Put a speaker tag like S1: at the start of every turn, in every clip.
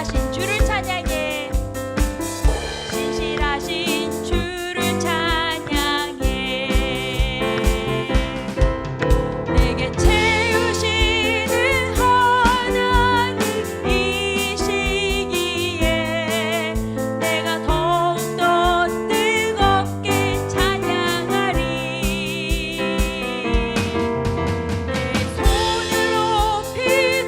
S1: 신실하신 주를 찬양해. 신실하신 주를 찬양해. 내게 채우시는 하나님이시기에 내가 더욱더 뜨겁게 찬양하리. 내 손을 높이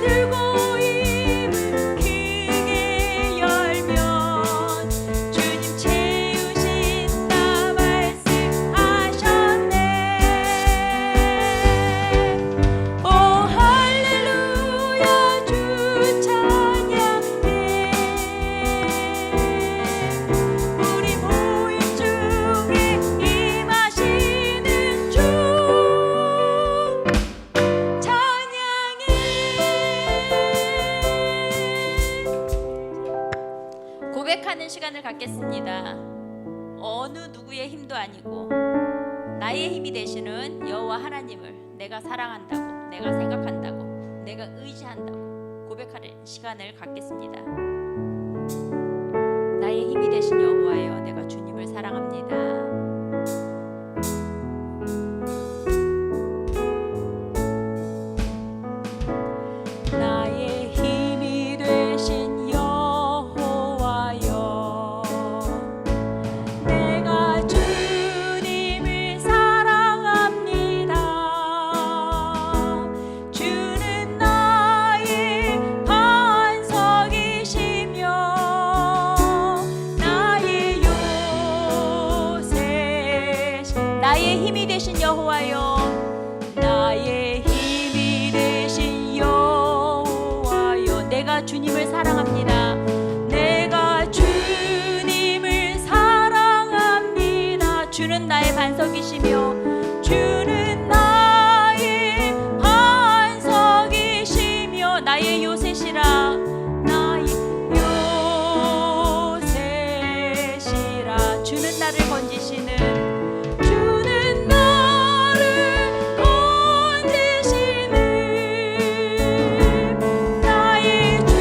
S1: 들고 입을 크게 열면 주님 채우신다 말씀하셨네. 오 할렐루야 주 찬양해. 우리 모임 중에 임하시는 주 찬양해. 고백하는 시간을 갖겠습니다. 어느 누구의 힘도 아니고 나의 힘이 되시는 여호와 하나님을 내가 사랑한다고, 내가 생각한다고, 내가 의지한다고 고백하는 시간을 갖겠습니다. 나의 힘이 되신 여호와여, 내가 주님을 사랑합니다. 나의 힘이 되신 여호와여, 내가 주님을 사랑합니다. 주는 나의 반석이시며 나의 요새, 나의 힘이 되신 여호와여, 나의 힘이 되신 여호와여, 내가 주님을 사랑합니다. 내가 주님을 사랑합니다. 주는 나의 반석이시며 주는 나의 반석이시며 나의 요새시라, 나의 요새시라. 주는 나를 건지시는, 주는 나를 건지시는 나의 주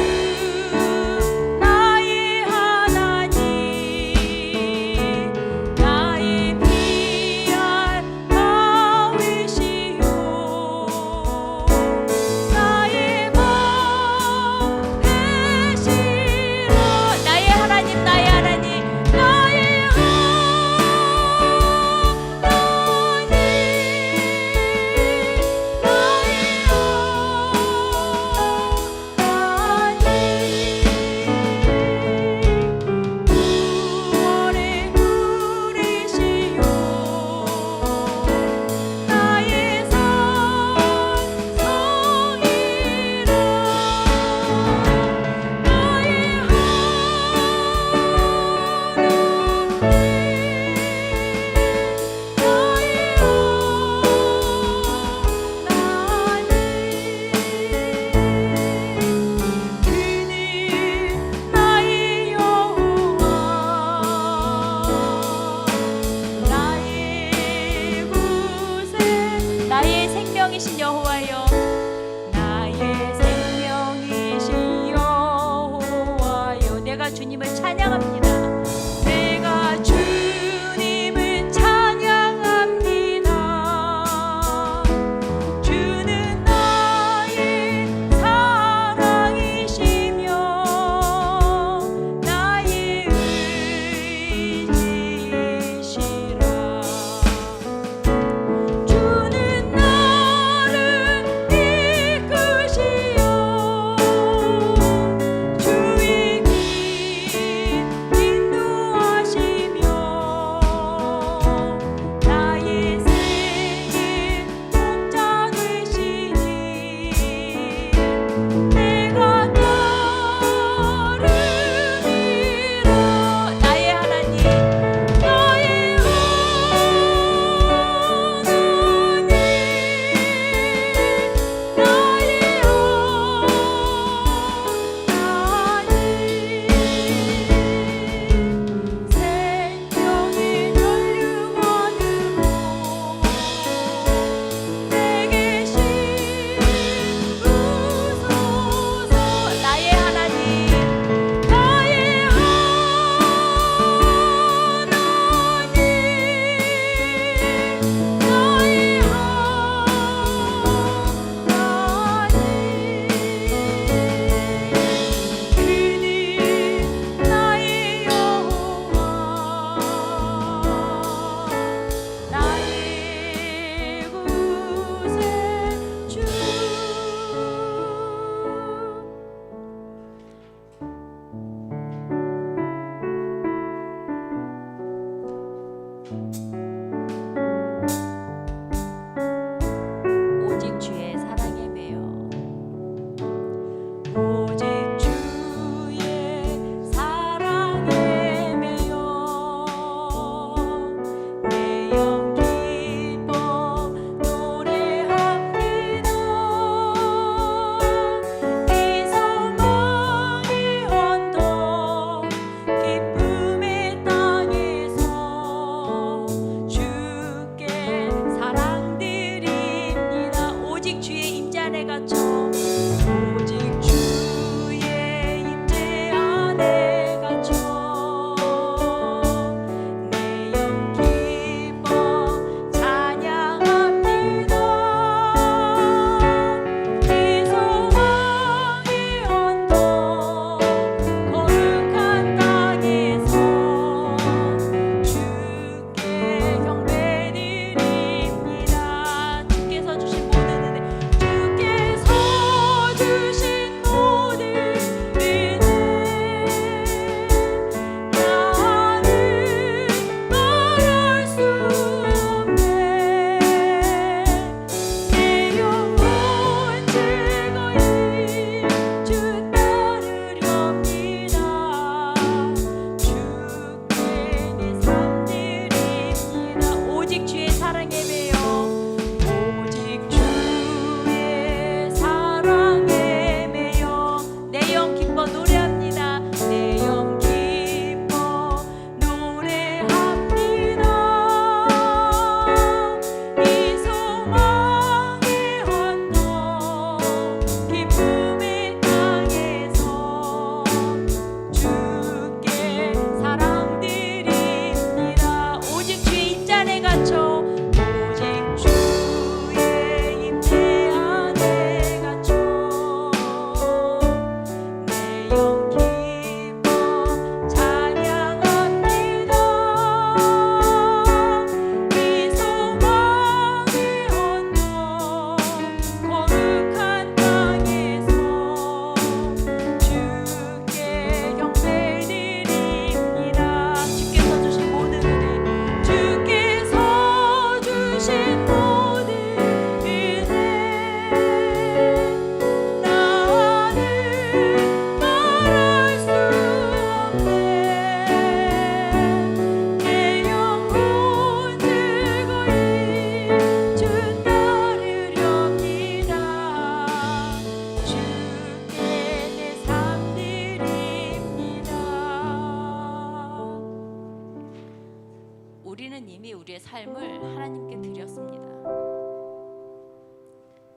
S1: 우리의 삶을 하나님께 드렸습니다.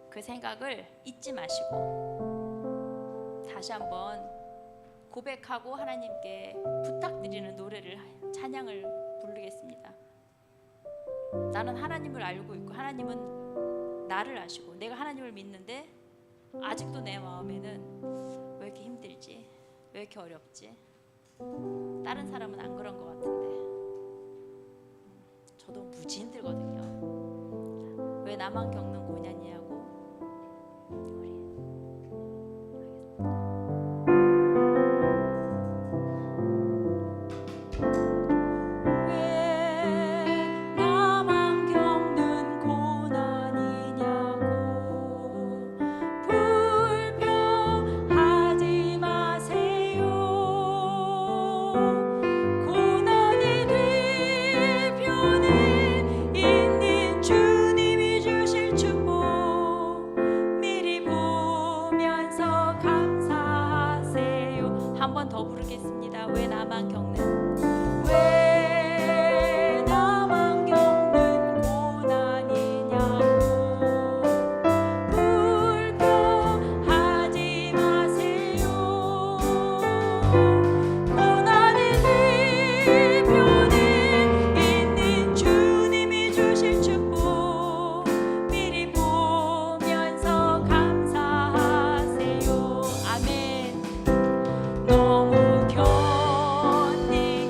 S1: 그 생각을 잊지 마시고 다시 한번 고백하고 하나님께 부탁드리는 노래를, 찬양을 부르겠습니다. 나는 하나님을 알고 있고 하나님은 나를 아시고 내가 하나님을 믿는데 아직도 내 마음에는 왜 이렇게 힘들지? 왜 이렇게 어렵지? 다른 사람은 안 그런 것 같은데 저도 무지 힘들거든요. 왜 나만 겪는 고난이냐고 우리 한 번 더 부르겠습니다. 왜 나만 겪는, 왜 나만 겪는 고난이냐고 불평하지 마세요. 고난의 뒤편에 있는 주님이 주실 축복 미리 보면서 감사하세요. 아멘. 너무 견디기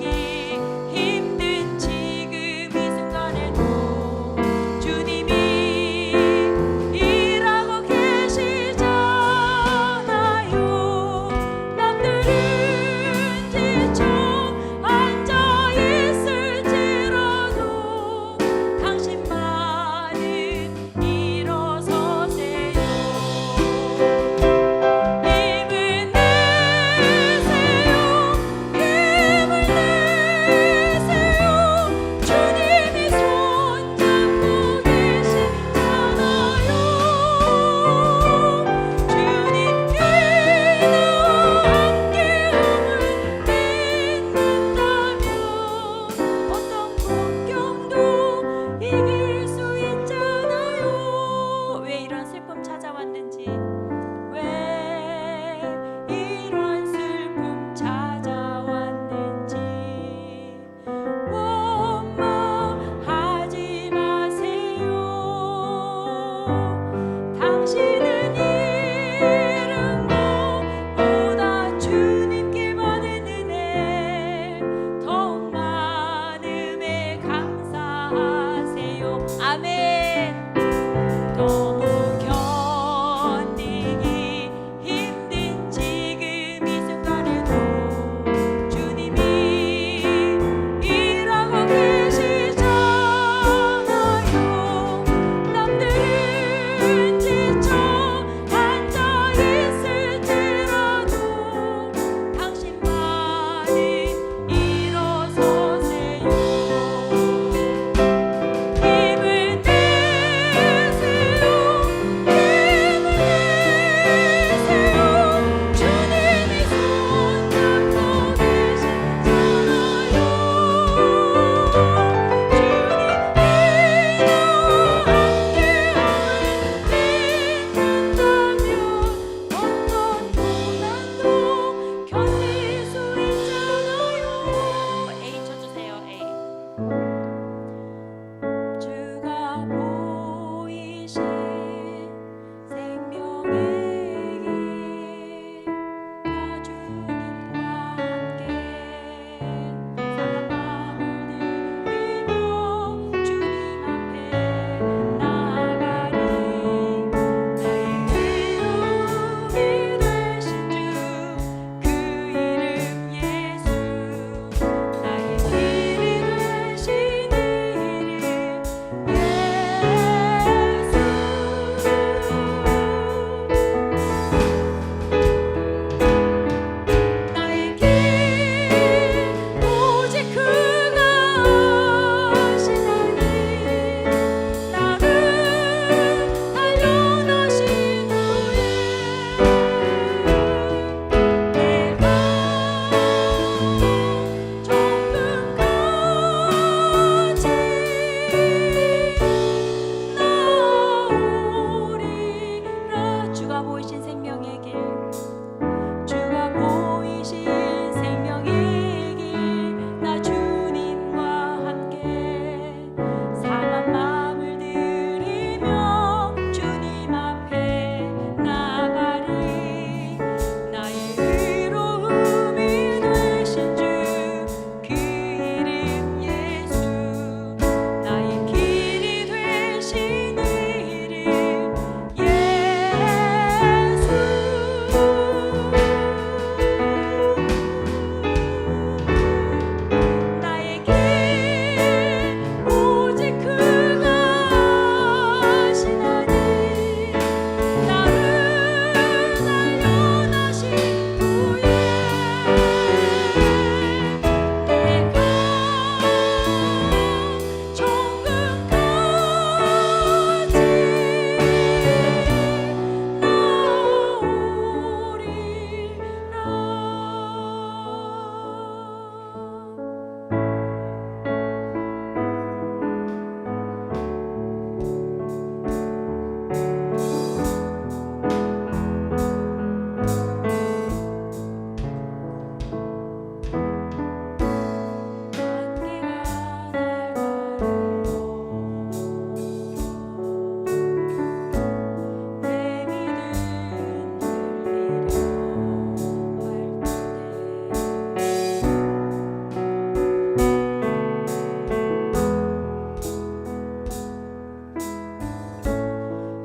S1: 보이신 생명의 길, 주가 보이신 생명의 길, 나 주님과 함께 상한 마음을 들이며 주님 앞에 나가리. 나의 의로움이 되신 주 그 이름 예수, 나의 길이 되신 이름 예수. 나의 길 오직 그가 아시나니, 나를 날려다신 후에 내가 정금같이 나오리라.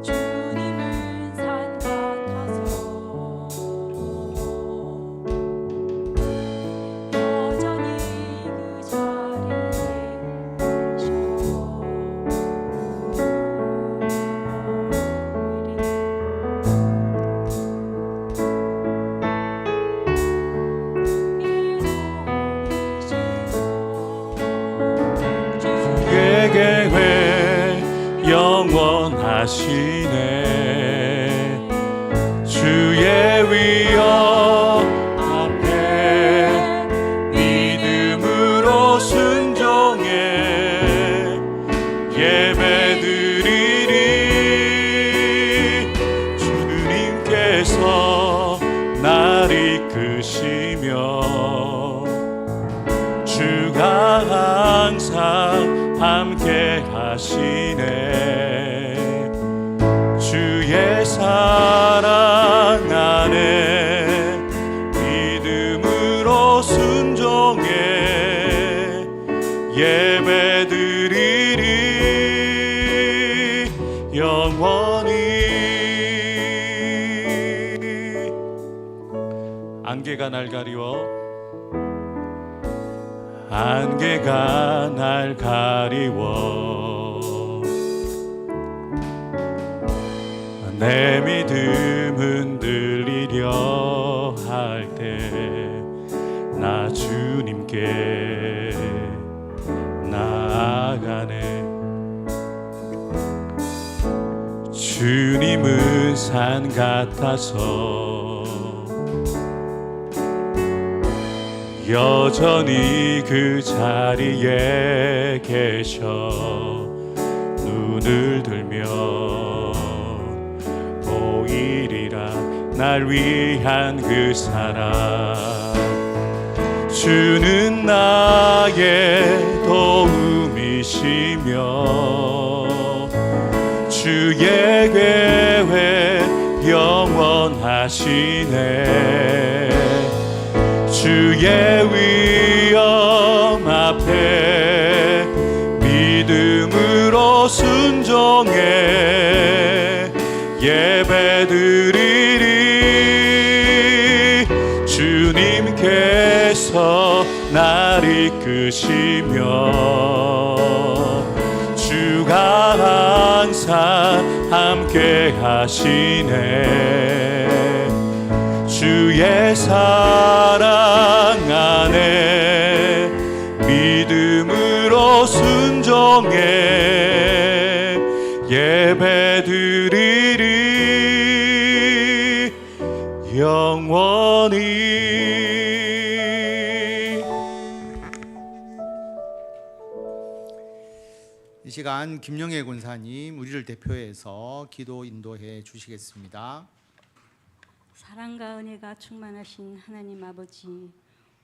S1: 주님은 산 같아서 여전히 그 자리에
S2: 주의 계획 영원하시네. 주의 위엄 앞에 믿음으로 순종해 예배드리리. 주님께서 날 이끄시며 주가 항상 함께 하시네. 주의 사랑 안에 믿음으로 순종해 예배드리리. 영원히 안개가 날 가리워, 안개가 날 가리워 내 믿음 흔들리려 할 때 나 주님께 나아가네. 주님은 산 같아서 여전히 그 자리에 계셔. 눈을 들면 보이리라 날 위한 그 사랑. 주는 나의 도움이시며 주의 계획 영원하시네. 주의 위엄 앞에 믿음으로 순종해 예배드리리. 주님께서 날 이끄시며 주가 항상 함께 하시네. 주의 사랑 안에 믿음으로 순종해 예배드리리. 영원히.
S3: 이 시간 김영애 군사님 우리를 대표해서 기도 인도해 주시겠습니다. 사랑과 은혜가 충만하신 하나님 아버지,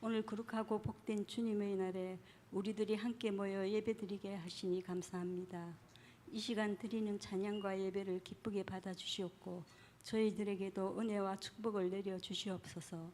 S3: 오늘 거룩하고 복된 주님의 날에 우리들이 함께 모여 예배드리게 하시니 감사합니다. 이 시간 드리는 찬양과 예배를 기쁘게 받아주시옵고 저희들에게도 은혜와 축복을 내려 주시옵소서.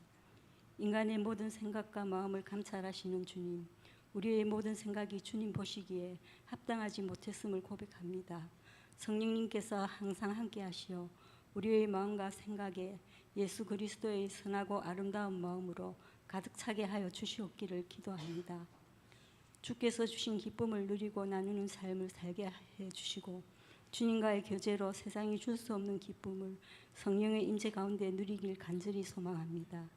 S3: 인간의 모든 생각과 마음을 감찰하시는 주님, 우리의 모든 생각이 주님 보시기에 합당하지 못했음을 고백합니다. 성령님께서 항상 함께 하시어 우리의 마음과 생각에 예수 그리스도의 선하고 아름다운 마음으로 가득 차게 하여 주시옵기를 기도합니다. 주께서 주신 기쁨을 누리고 나누는 삶을 살게 해 주시고 주님과의 교제로 세상이 줄 수 없는 기쁨을 성령의 임재 가운데 누리길 간절히 소망합니다.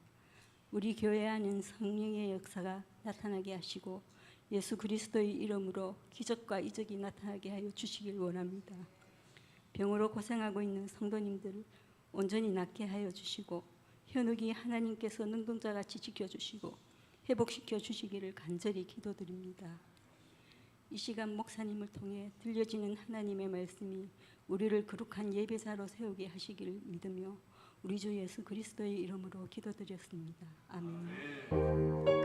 S3: 우리 교회 안은 성령의 역사가 나타나게 하시고 예수 그리스도의 이름으로 기적과 이적이 나타나게 하여 주시길 원합니다. 병으로 고생하고 있는 성도님들을 온전히 낫게 하여 주시고 현욱이 하나님께서 능동자같이 지켜주시고 회복시켜 주시기를 간절히 기도드립니다. 이 시간 목사님을 통해 들려지는 하나님의 말씀이 우리를 거룩한 예배자로 세우게 하시기를 믿으며 우리 주 예수 그리스도의 이름으로 기도드렸습니다. 아멘.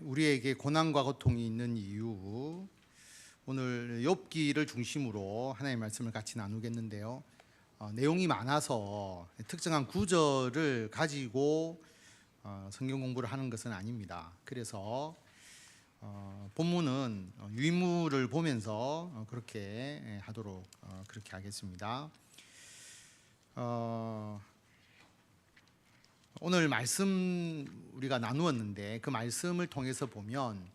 S4: 우리에게 고난과 고통이 있는 이유, 오늘 욥기를 중심으로 하나님의 말씀을 같이 나누겠는데요. 내용이 많아서 특정한 구절을 가지고 성경 공부를 하는 것은 아닙니다. 그래서 본문은 유인물을 보면서 그렇게 하도록 그렇게 하겠습니다. 오늘 말씀 우리가 나누었는데 그 말씀을 통해서 보면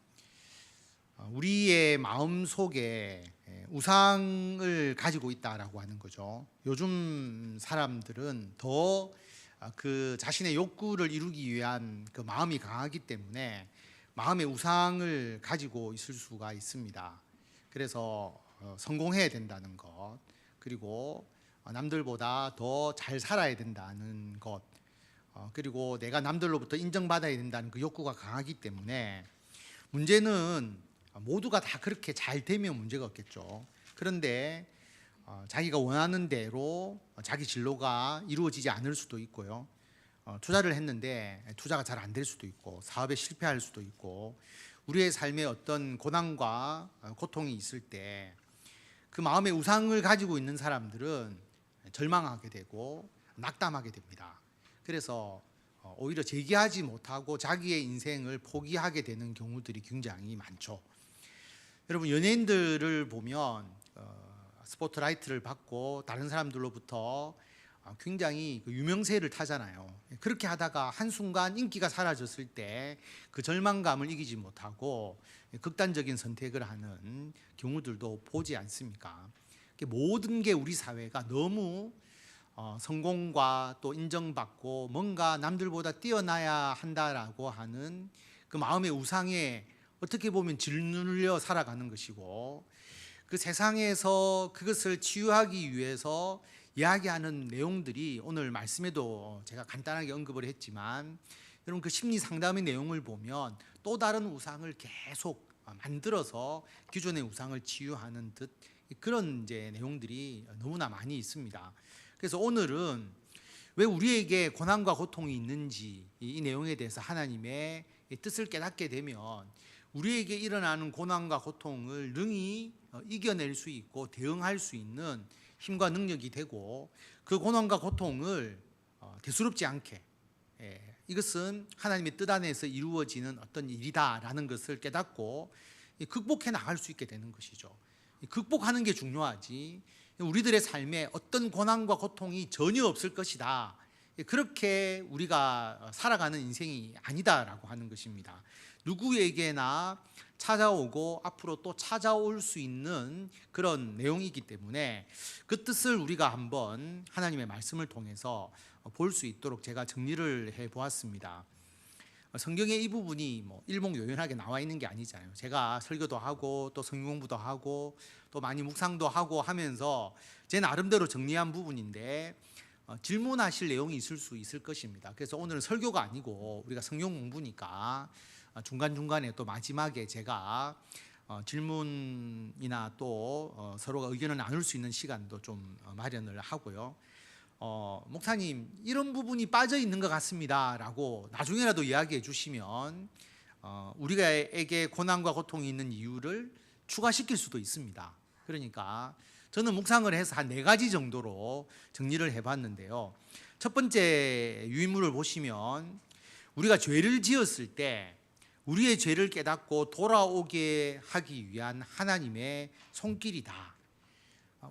S4: 우리의 마음 속에 우상을 가지고 있다라고 하는 거죠. 요즘 사람들은 더 그 자신의 욕구를 이루기 위한 그 마음이 강하기 때문에 마음의 우상을 가지고 있을 수가 있습니다. 그래서 성공해야 된다는 것, 그리고 남들보다 더 잘 살아야 된다는 것, 그리고 내가 남들로부터 인정받아야 된다는 그 욕구가 강하기 때문에 문제는 모두가 다 그렇게 잘 되면 문제가 없겠죠. 그런데 자기가 원하는 대로 자기 진로가 이루어지지 않을 수도 있고요. 투자를 했는데 투자가 잘 안 될 수도 있고 사업에 실패할 수도 있고 우리의 삶에 어떤 고난과 고통이 있을 때 그 마음의 우상을 가지고 있는 사람들은 절망하게 되고 낙담하게 됩니다. 그래서 오히려 재기하지 못하고 자기의 인생을 포기하게 되는 경우들이 굉장히 많죠. 여러분, 연예인들을 보면 스포트라이트를 받고 다른 사람들로부터 굉장히 유명세를 타잖아요. 그렇게 하다가 한순간 인기가 사라졌을 때 그 절망감을 이기지 못하고 극단적인 선택을 하는 경우들도 보지 않습니까? 모든 게 우리 사회가 너무 성공과 또 인정받고 뭔가 남들보다 뛰어나야 한다라고 하는 그 마음의 우상에 어떻게 보면 짓눌려 살아가는 것이고, 그 세상에서 그것을 치유하기 위해서 이야기하는 내용들이 오늘 말씀에도 제가 간단하게 언급을 했지만, 여러분 그 심리 상담의 내용을 보면 또 다른 우상을 계속 만들어서 기존의 우상을 치유하는 듯 그런 이제 내용들이 너무나 많이 있습니다. 그래서 오늘은 왜 우리에게 고난과 고통이 있는지 이 내용에 대해서 하나님의 뜻을 깨닫게 되면 우리에게 일어나는 고난과 고통을 능히 이겨낼 수 있고 대응할 수 있는 힘과 능력이 되고, 그 고난과 고통을 대수롭지 않게 이것은 하나님의 뜻 안에서 이루어지는 어떤 일이다라는 것을 깨닫고 극복해 나갈 수 있게 되는 것이죠. 극복하는 게 중요하지 우리들의 삶에 어떤 고난과 고통이 전혀 없을 것이다, 그렇게 우리가 살아가는 인생이 아니다라고 하는 것입니다. 누구에게나 찾아오고 앞으로 또 찾아올 수 있는 그런 내용이기 때문에 그 뜻을 우리가 한번 하나님의 말씀을 통해서 볼 수 있도록 제가 정리를 해보았습니다. 성경에 이 부분이 뭐 일목요연하게 나와 있는 게 아니잖아요. 제가 설교도 하고 또 성경 공부도 하고 또 많이 묵상도 하고 하면서 제 나름대로 정리한 부분인데 질문하실 내용이 있을 수 있을 것입니다. 그래서 오늘은 설교가 아니고 우리가 성경 공부니까 중간중간에 또 마지막에 제가 질문이나 또 서로가 의견을 나눌 수 있는 시간도 좀 마련을 하고요. 목사님 이런 부분이 빠져 있는 것 같습니다 라고 나중에라도 이야기해 주시면 우리에게 고난과 고통이 있는 이유를 추가시킬 수도 있습니다. 그러니까 저는 묵상을 해서 한 4가지 정도로 정리를 해봤는데요. 첫 번째 유인물을 보시면 우리가 죄를 지었을 때 우리의 죄를 깨닫고 돌아오게 하기 위한 하나님의 손길이다.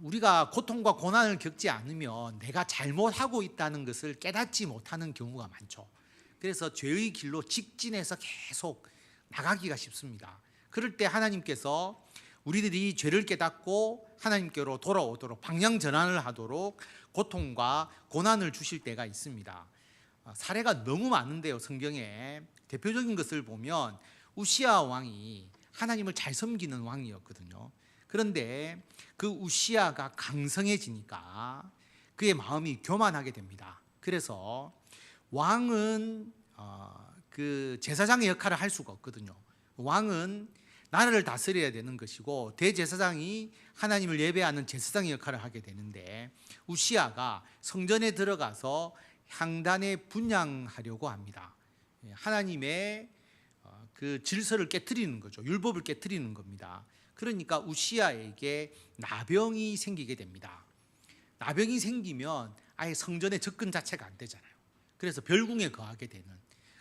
S4: 우리가 고통과 고난을 겪지 않으면 내가 잘못하고 있다는 것을 깨닫지 못하는 경우가 많죠. 그래서 죄의 길로 직진해서 계속 나가기가 쉽습니다. 그럴 때 하나님께서 우리들이 죄를 깨닫고 하나님께로 돌아오도록 방향 전환을 하도록 고통과 고난을 주실 때가 있습니다. 사례가 너무 많은데요. 성경에 대표적인 것을 보면 우시야 왕이 하나님을 잘 섬기는 왕이었거든요. 그런데 그 우시야가 강성해지니까 그의 마음이 교만하게 됩니다. 그래서 왕은 그 제사장의 역할을 할 수가 없거든요. 왕은 나라를 다스려야 되는 것이고 대제사장이 하나님을 예배하는 제사장의 역할을 하게 되는데 우시야가 성전에 들어가서 향단에 분향하려고 합니다. 하나님의 그 질서를 깨트리는 거죠. 율법을 깨트리는 겁니다. 그러니까 우시야에게 나병이 생기게 됩니다. 나병이 생기면 아예 성전에 접근 자체가 안 되잖아요. 그래서 별궁에 거하게 되는.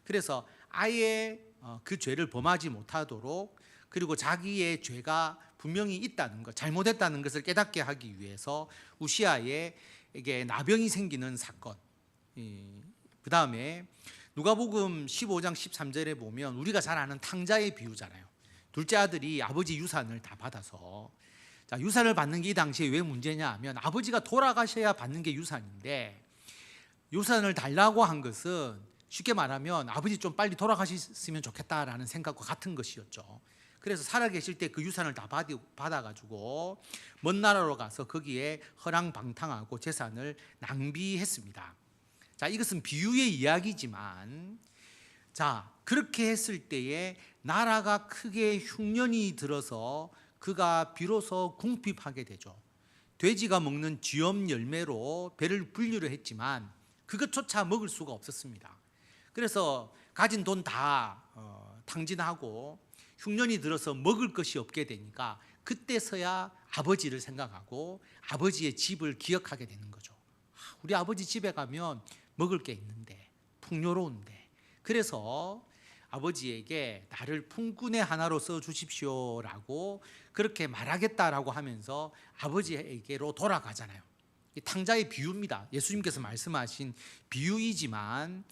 S4: 그래서 아예 그 죄를 범하지 못하도록 그리고 자기의 죄가 분명히 있다는 것, 잘못했다는 것을 깨닫게 하기 위해서 우시야에게 나병이 생기는 사건. 그 다음에 누가복음 15장 13절에 보면 우리가 잘 아는 탕자의 비유잖아요. 둘째 아들이 아버지 유산을 다 받아서 유산을 받는 게 이 당시에 왜 문제냐 하면 아버지가 돌아가셔야 받는 게 유산인데 유산을 달라고 한 것은 쉽게 말하면 아버지 좀 빨리 돌아가셨으면 좋겠다라는 생각과 같은 것이었죠. 그래서 살아계실 때 그 유산을 다 받아가지고 먼 나라로 가서 거기에 허랑방탕하고 재산을 낭비했습니다. 자, 이것은 비유의 이야기지만 그렇게 했을 때에 나라가 크게 흉년이 들어서 그가 비로소 궁핍하게 되죠. 돼지가 먹는 쥐엄 열매로 배를 불리려 했지만 그것조차 먹을 수가 없었습니다. 그래서 가진 돈 다 탕진하고 흉년이 들어서 먹을 것이 없게 되니까 그때서야 아버지를 생각하고 아버지의 집을 기억하게 되는 거죠. 우리 아버지 집에 가면 먹을 게 있는데 풍요로운데 그래서 아버지에게 나를 품꾼의 하나로 써주십시오라고 그렇게 말하겠다라고 하면서 아버지에게로 돌아가잖아요. 탕자의 비유입니다. 예수님께서 말씀하신 비유이지만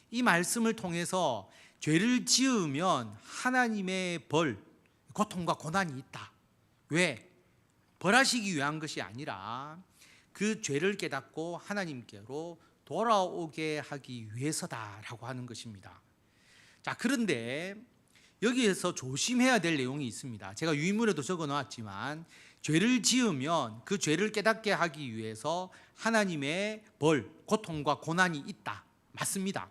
S4: 이 말씀을 통해서 죄를 지으면 하나님의 벌, 고통과 고난이 있다. 왜? 벌하시기 위한 것이 아니라 그 죄를 깨닫고 하나님께로 돌아오게 하기 위해서다라고 하는 것입니다. 자, 그런데 여기에서 조심해야 될 내용이 있습니다. 제가 유인물에도 적어 놓았지만 죄를 지으면 그 죄를 깨닫게 하기 위해서 하나님의 벌, 고통과 고난이 있다. 맞습니다.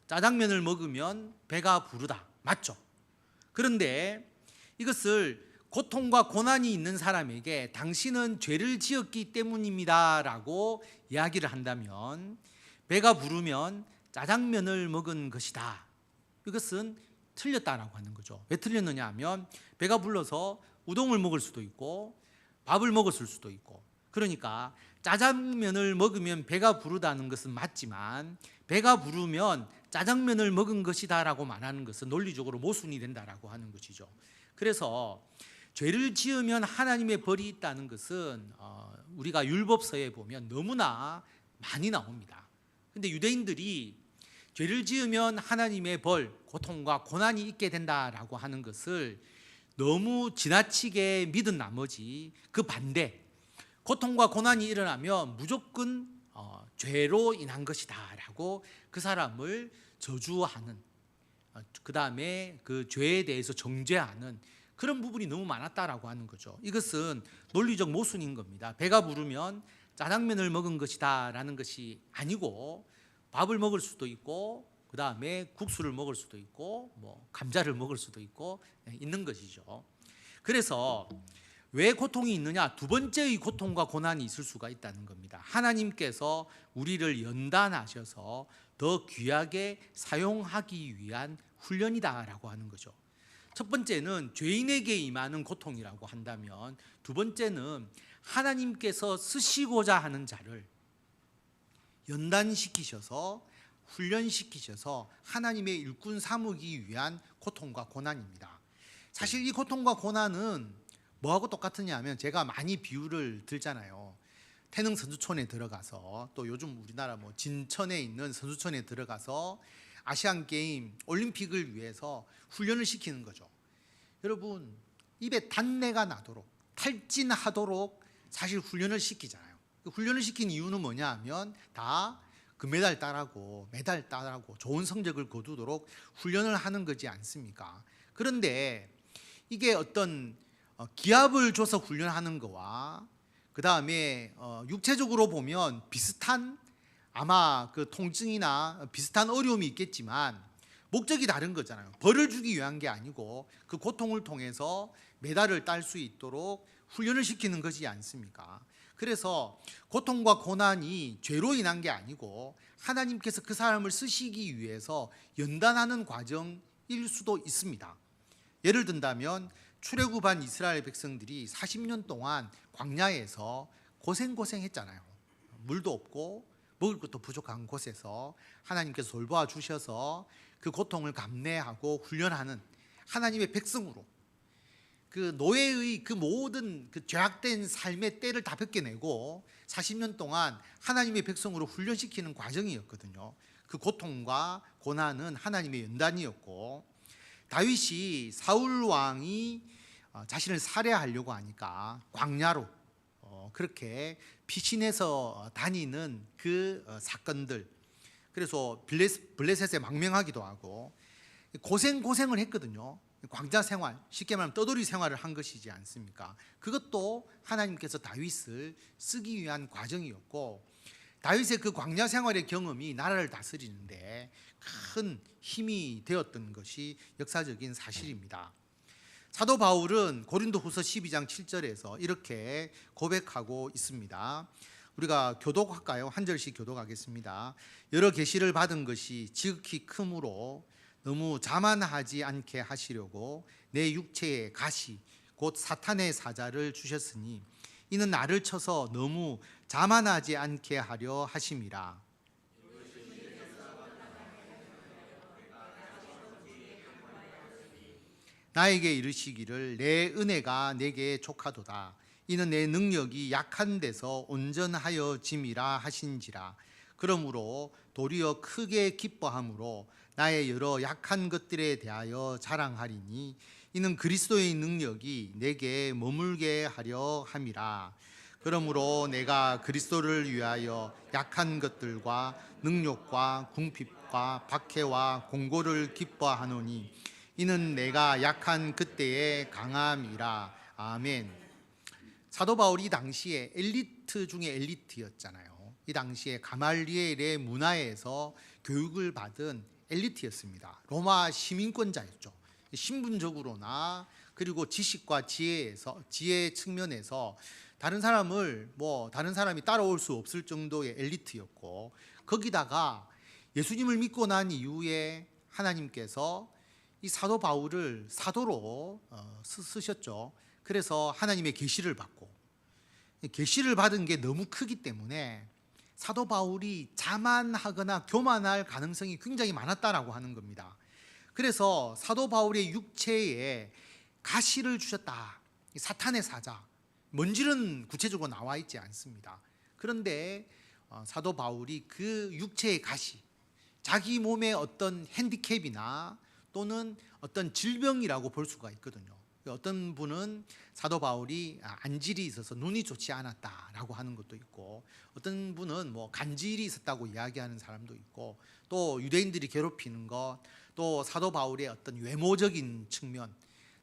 S4: 짜장면을 먹으면 배가 부르다. 맞죠? 그런데 이것을 고통과 고난이 있는 사람에게 당신은 죄를 지었기 때문입니다 라고 이야기를 한다면 배가 부르면 짜장면을 먹은 것이다. 이것은 틀렸다라고 하는 거죠. 왜 틀렸느냐 하면 배가 불러서 우동을 먹을 수도 있고 밥을 먹었을 수도 있고 그러니까 짜장면을 먹으면 배가 부르다는 것은 맞지만 배가 부르면 짜장면을 먹은 것이다 라고 말하는 것은 논리적으로 모순이 된다라고 하는 것이죠. 그래서 죄를 지으면 하나님의 벌이 있다는 것은 우리가 율법서에 보면 너무나 많이 나옵니다. 그런데 유대인들이 죄를 지으면 하나님의 벌, 고통과 고난이 있게 된다라고 하는 것을 너무 지나치게 믿은 나머지 그 반대, 고통과 고난이 일어나면 무조건 죄로 인한 것이다 라고 그 사람을 저주하는 그 다음에 그 죄에 대해서 정죄하는 그런 부분이 너무 많았다라고 하는 거죠. 이것은 논리적 모순인 겁니다. 배가 부르면 짜장면을 먹은 것이다라는 것이 아니고 밥을 먹을 수도 있고 그 다음에 국수를 먹을 수도 있고 뭐 감자를 먹을 수도 있고 있는 것이죠. 그래서 왜 고통이 있느냐? 두 번째의 고통과 고난이 있을 수가 있다는 겁니다. 하나님께서 우리를 연단하셔서 더 귀하게 사용하기 위한 훈련이다라고 하는 거죠. 첫 번째는 죄인에게 임하는 고통이라고 한다면, 두 번째는 하나님께서 쓰시고자 하는 자를 연단시키셔서 훈련시키셔서 하나님의 일꾼 삼기 위한 고통과 고난입니다. 사실 이 고통과 고난은 뭐하고 똑같으냐 하면, 제가 많이 비유를 들잖아요. 태릉 선수촌에 들어가서, 또 요즘 우리나라 뭐 진천에 있는 선수촌에 들어가서 아시안 게임 올림픽을 위해서 훈련을 시키는 거죠. 여러분, 입에 단내가 나도록 탈진하도록 사실 훈련을 시키잖아요. 그 훈련을 시킨 이유는 뭐냐 하면 다 금메달 따라고 메달 따라고 좋은 성적을 거두도록 훈련을 하는 거지 않습니까? 그런데 이게 어떤 기합을 줘서 훈련하는 거와 그 다음에 육체적으로 보면 비슷한, 아마 그 통증이나 비슷한 어려움이 있겠지만 목적이 다른 거잖아요. 벌을 주기 위한 게 아니고 그 고통을 통해서 메달을 딸 수 있도록 훈련을 시키는 것이지 않습니까? 그래서 고통과 고난이 죄로 인한 게 아니고 하나님께서 그 사람을 쓰시기 위해서 연단하는 과정일 수도 있습니다. 예를 든다면 출애굽한 이스라엘 백성들이 40년 동안 광야에서 고생했잖아요. 물도 없고 먹을 것도 부족한 곳에서 하나님께서 돌보아 주셔서 그 고통을 감내하고 훈련하는 하나님의 백성으로, 그 노예의 그 모든 그 죄악된 삶의 때를 다 벗겨내고 40년 동안 하나님의 백성으로 훈련시키는 과정이었거든요. 그 고통과 고난은 하나님의 연단이었고, 다윗이 사울 왕이 자신을 살해하려고 하니까 광야로 그렇게 피신해서 다니는 그 사건들, 그래서 블레셋에 망명하기도 하고 고생을 했거든요. 광자 생활, 쉽게 말하면 떠돌이 생활을 한 것이지 않습니까? 그것도 하나님께서 다윗을 쓰기 위한 과정이었고, 다윗의 그 광야 생활의 경험이 나라를 다스리는데 큰 힘이 되었던 것이 역사적인 사실입니다. 사도 바울은 고린도후서 12장 7절에서 이렇게 고백하고 있습니다. 우리가 교독할까요? 한 절씩 교독하겠습니다. 여러 계시를 받은 것이 지극히 크므로 너무 자만하지 않게 하시려고 내 육체에 가시 곧 사탄의 사자를 주셨으니 이는 나를 쳐서 너무 자만하지 않게 하려 하심이라. 나에게 이르시기를 내 은혜가 내게 족하도다. 이는 내 능력이 약한 데서 온전하여 짐이라 하신지라. 그러므로 도리어 크게 기뻐함으로 나의 여러 약한 것들에 대하여 자랑하리니 이는 그리스도의 능력이 내게 머물게 하려 함이라. 그러므로 내가 그리스도를 위하여 약한 것들과 능욕과 궁핍과 박해와 공고를 기뻐하노니 이는 내가 약한 그때의 강함이라. 아멘. 사도 바울이 당시에 엘리트 중에 엘리트였잖아요. 이 당시에 가말리엘의 문화에서 교육을 받은 엘리트였습니다. 로마 시민권자였죠. 신분적으로나 그리고 지식과 지혜 측면에서 다른 사람이 따라올 수 없을 정도의 엘리트였고, 거기다가 예수님을 믿고 난 이후에 하나님께서 이 사도 바울을 사도로 쓰셨죠. 그래서 하나님의 계시를 받고, 계시를 받은 게 너무 크기 때문에 사도 바울이 자만하거나 교만할 가능성이 굉장히 많았다라고 하는 겁니다. 그래서 사도 바울의 육체에 가시를 주셨다. 사탄의 사자, 뭔지는 구체적으로 나와 있지 않습니다. 그런데 사도 바울이 그 육체의 가시, 자기 몸의 어떤 핸디캡이나 또는 어떤 질병이라고 볼 수가 있거든요. 어떤 분은 사도 바울이 안질이 있어서 눈이 좋지 않았다라고 하는 것도 있고, 어떤 분은 뭐 간질이 있었다고 이야기하는 사람도 있고, 또 유대인들이 괴롭히는 것, 또 또 사도 바울의 어떤 외모적인 측면,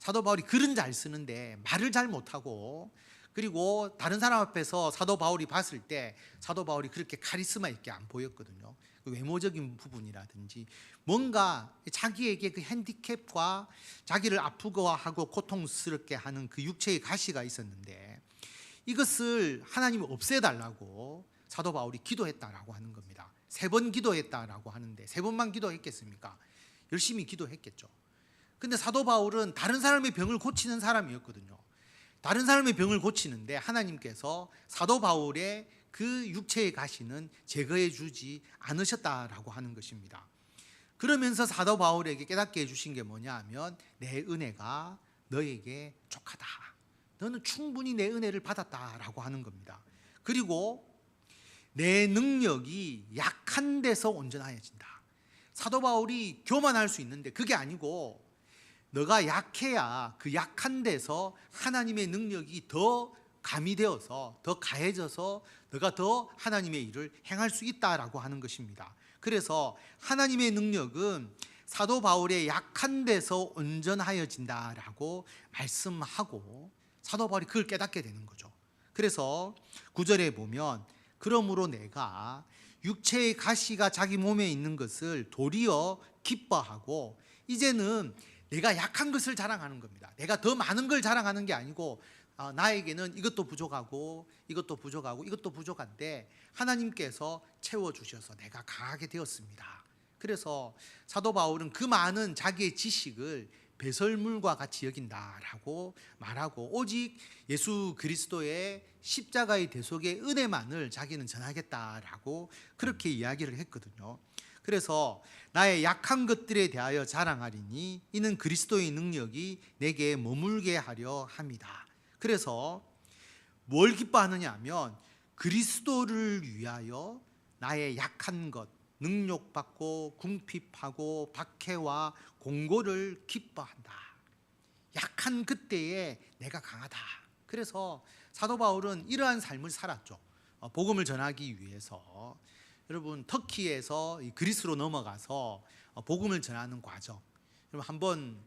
S4: 사도 바울이 글은 잘 쓰는데 말을 잘 못하고, 그리고 다른 사람 앞에서 사도 바울이 봤을 때 사도 바울이 그렇게 카리스마 있게 안 보였거든요. 그 외모적인 부분이라든지 뭔가 자기에게 그 핸디캡과 자기를 아프고하고 고통스럽게 하는 그 육체의 가시가 있었는데, 이것을 하나님이 없애달라고 사도 바울이 기도했다라고 하는 겁니다. 3번 기도했다라고 하는데 3번만 기도했겠습니까? 열심히 기도했겠죠. 근데 사도 바울은 다른 사람의 병을 고치는 사람이었거든요. 다른 사람의 병을 고치는데 하나님께서 사도 바울의 그 육체의 가시는 제거해 주지 않으셨다라고 하는 것입니다. 그러면서 사도 바울에게 깨닫게 해주신 게 뭐냐 하면, 내 은혜가 너에게 족하다, 너는 충분히 내 은혜를 받았다라고 하는 겁니다. 그리고 내 능력이 약한 데서 온전하여진다. 사도 바울이 교만할 수 있는데 그게 아니고, 너가 약해야 그 약한 데서 하나님의 능력이 더 가미되어서 더 가해져서 너가 더 하나님의 일을 행할 수 있다라고 하는 것입니다. 그래서 하나님의 능력은 사도 바울의 약한 데서 온전하여진다라고 말씀하고, 사도 바울이 그걸 깨닫게 되는 거죠. 그래서 9절에 보면, 그러므로 내가 육체의 가시가 자기 몸에 있는 것을 도리어 기뻐하고, 이제는 내가 약한 것을 자랑하는 겁니다. 내가 더 많은 걸 자랑하는 게 아니고, 나에게는 이것도 부족하고 이것도 부족하고 이것도 부족한데 하나님께서 채워주셔서 내가 강하게 되었습니다. 그래서 사도 바울은 그 많은 자기의 지식을 배설물과 같이 여긴다라고 말하고, 오직 예수 그리스도의 십자가의 대속의 은혜만을 자기는 전하겠다라고 그렇게 이야기를 했거든요. 그래서 나의 약한 것들에 대하여 자랑하리니 이는 그리스도의 능력이 내게 머물게 하려 함이다. 그래서 뭘 기뻐하느냐 하면, 그리스도를 위하여 나의 약한 것, 능욕받고 궁핍하고 박해와 공고를 기뻐한다. 약한 그때에 내가 강하다. 그래서 사도 바울은 이러한 삶을 살았죠. 복음을 전하기 위해서. 여러분, 터키에서 그리스로 넘어가서 복음을 전하는 과정, 여러분 한번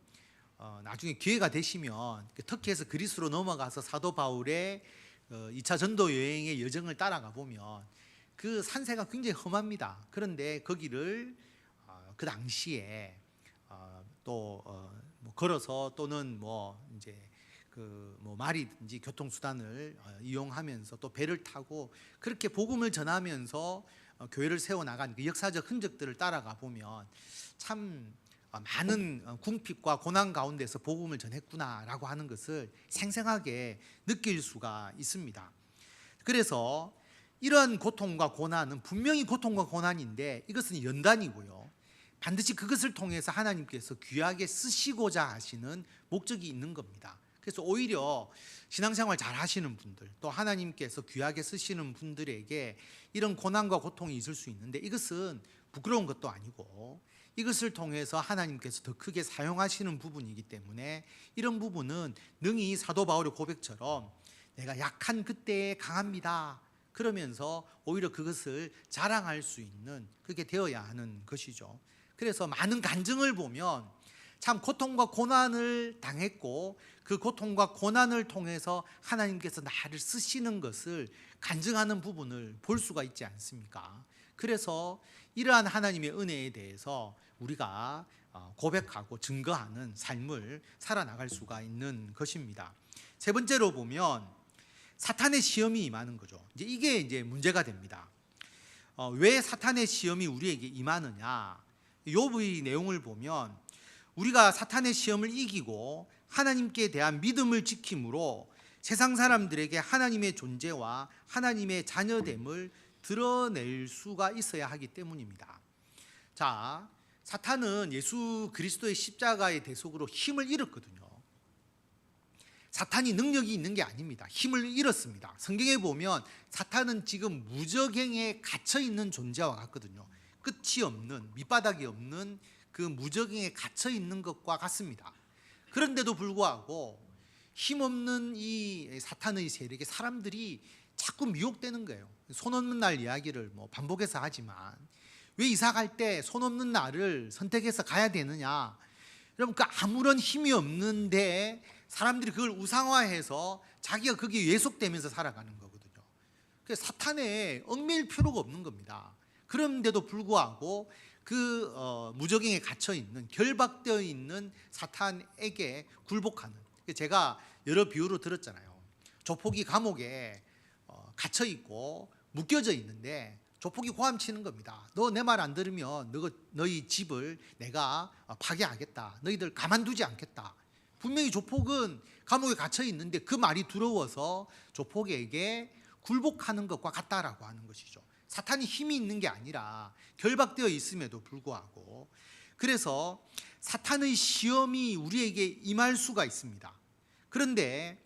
S4: 나중에 기회가 되시면 터키에서 그리스로 넘어가서 사도 바울의 2차 전도 여행의 여정을 따라가 보면 그 산세가 굉장히 험합니다. 그런데 거기를 그 당시에 또 뭐 걸어서 또는 뭐 이제 그 뭐 말이든지 교통수단을 이용하면서 또 배를 타고 그렇게 복음을 전하면서 교회를 세워 나간 그 역사적 흔적들을 따라가 보면 참 많은 궁핍과 고난 가운데서 복음을 전했구나라고 하는 것을 생생하게 느낄 수가 있습니다. 그래서 이러한 고통과 고난은 분명히 고통과 고난인데 이것은 연단이고요, 반드시 그것을 통해서 하나님께서 귀하게 쓰시고자 하시는 목적이 있는 겁니다. 그래서 오히려 신앙생활 잘 하시는 분들, 또 하나님께서 귀하게 쓰시는 분들에게 이런 고난과 고통이 있을 수 있는데, 이것은 부끄러운 것도 아니고 이것을 통해서 하나님께서 더 크게 사용하시는 부분이기 때문에, 이런 부분은 능히 사도 바울의 고백처럼 내가 약한 그때에 강합니다, 그러면서 오히려 그것을 자랑할 수 있는, 그게 되어야 하는 것이죠. 그래서 많은 간증을 보면 참 고통과 고난을 당했고 그 고통과 고난을 통해서 하나님께서 나를 쓰시는 것을 간증하는 부분을 볼 수가 있지 않습니까? 그래서 이러한 하나님의 은혜에 대해서 우리가 고백하고 증거하는 삶을 살아나갈 수가 있는 것입니다. 세 번째로 보면 사탄의 시험이 임하는 거죠. 이게 이제 문제가 됩니다. 왜 사탄의 시험이 우리에게 임하느냐? 욥의 내용을 보면 우리가 사탄의 시험을 이기고 하나님께 대한 믿음을 지킴으로 세상 사람들에게 하나님의 존재와 하나님의 자녀됨을 드러낼 수가 있어야 하기 때문입니다. 자, 사탄은 예수 그리스도의 십자가의 대속으로 힘을 잃었거든요. 사탄이 능력이 있는 게 아닙니다. 힘을 잃었습니다. 성경에 보면 사탄은 지금 무저갱에 갇혀 있는 존재와 같거든요. 끝이 없는, 밑바닥이 없는 그 무저갱에 갇혀 있는 것과 같습니다. 그런데도 불구하고 힘없는 이 사탄의 세력에 사람들이 자꾸 미혹되는 거예요. 손 없는 날 이야기를 반복해서 하지만 왜 이사 갈 때 손 없는 나를 선택해서 가야 되느냐? 여러분, 그 아무런 힘이 없는데 사람들이 그걸 우상화해서 자기가 거기에 예속되면서 살아가는 거거든요. 그래서 사탄에 얽매일 필요가 없는 겁니다. 그런데도 불구하고 그 무적행에 갇혀 있는, 결박되어 있는 사탄에게 굴복하는. 제가 여러 비유로 들었잖아요. 조폭이 감옥에 갇혀 있고 묶여져 있는데 조폭이 고함치는 겁니다. 너 내 말 안 들으면 너희 집을 내가 파괴하겠다. 너희들 가만두지 않겠다. 분명히 조폭은 감옥에 갇혀 있는데 그 말이 두려워서 조폭에게 굴복하는 것과 같다라고 하는 것이죠. 사탄이 힘이 있는 게 아니라 결박되어 있음에도 불구하고, 그래서 사탄의 시험이 우리에게 임할 수가 있습니다. 그런데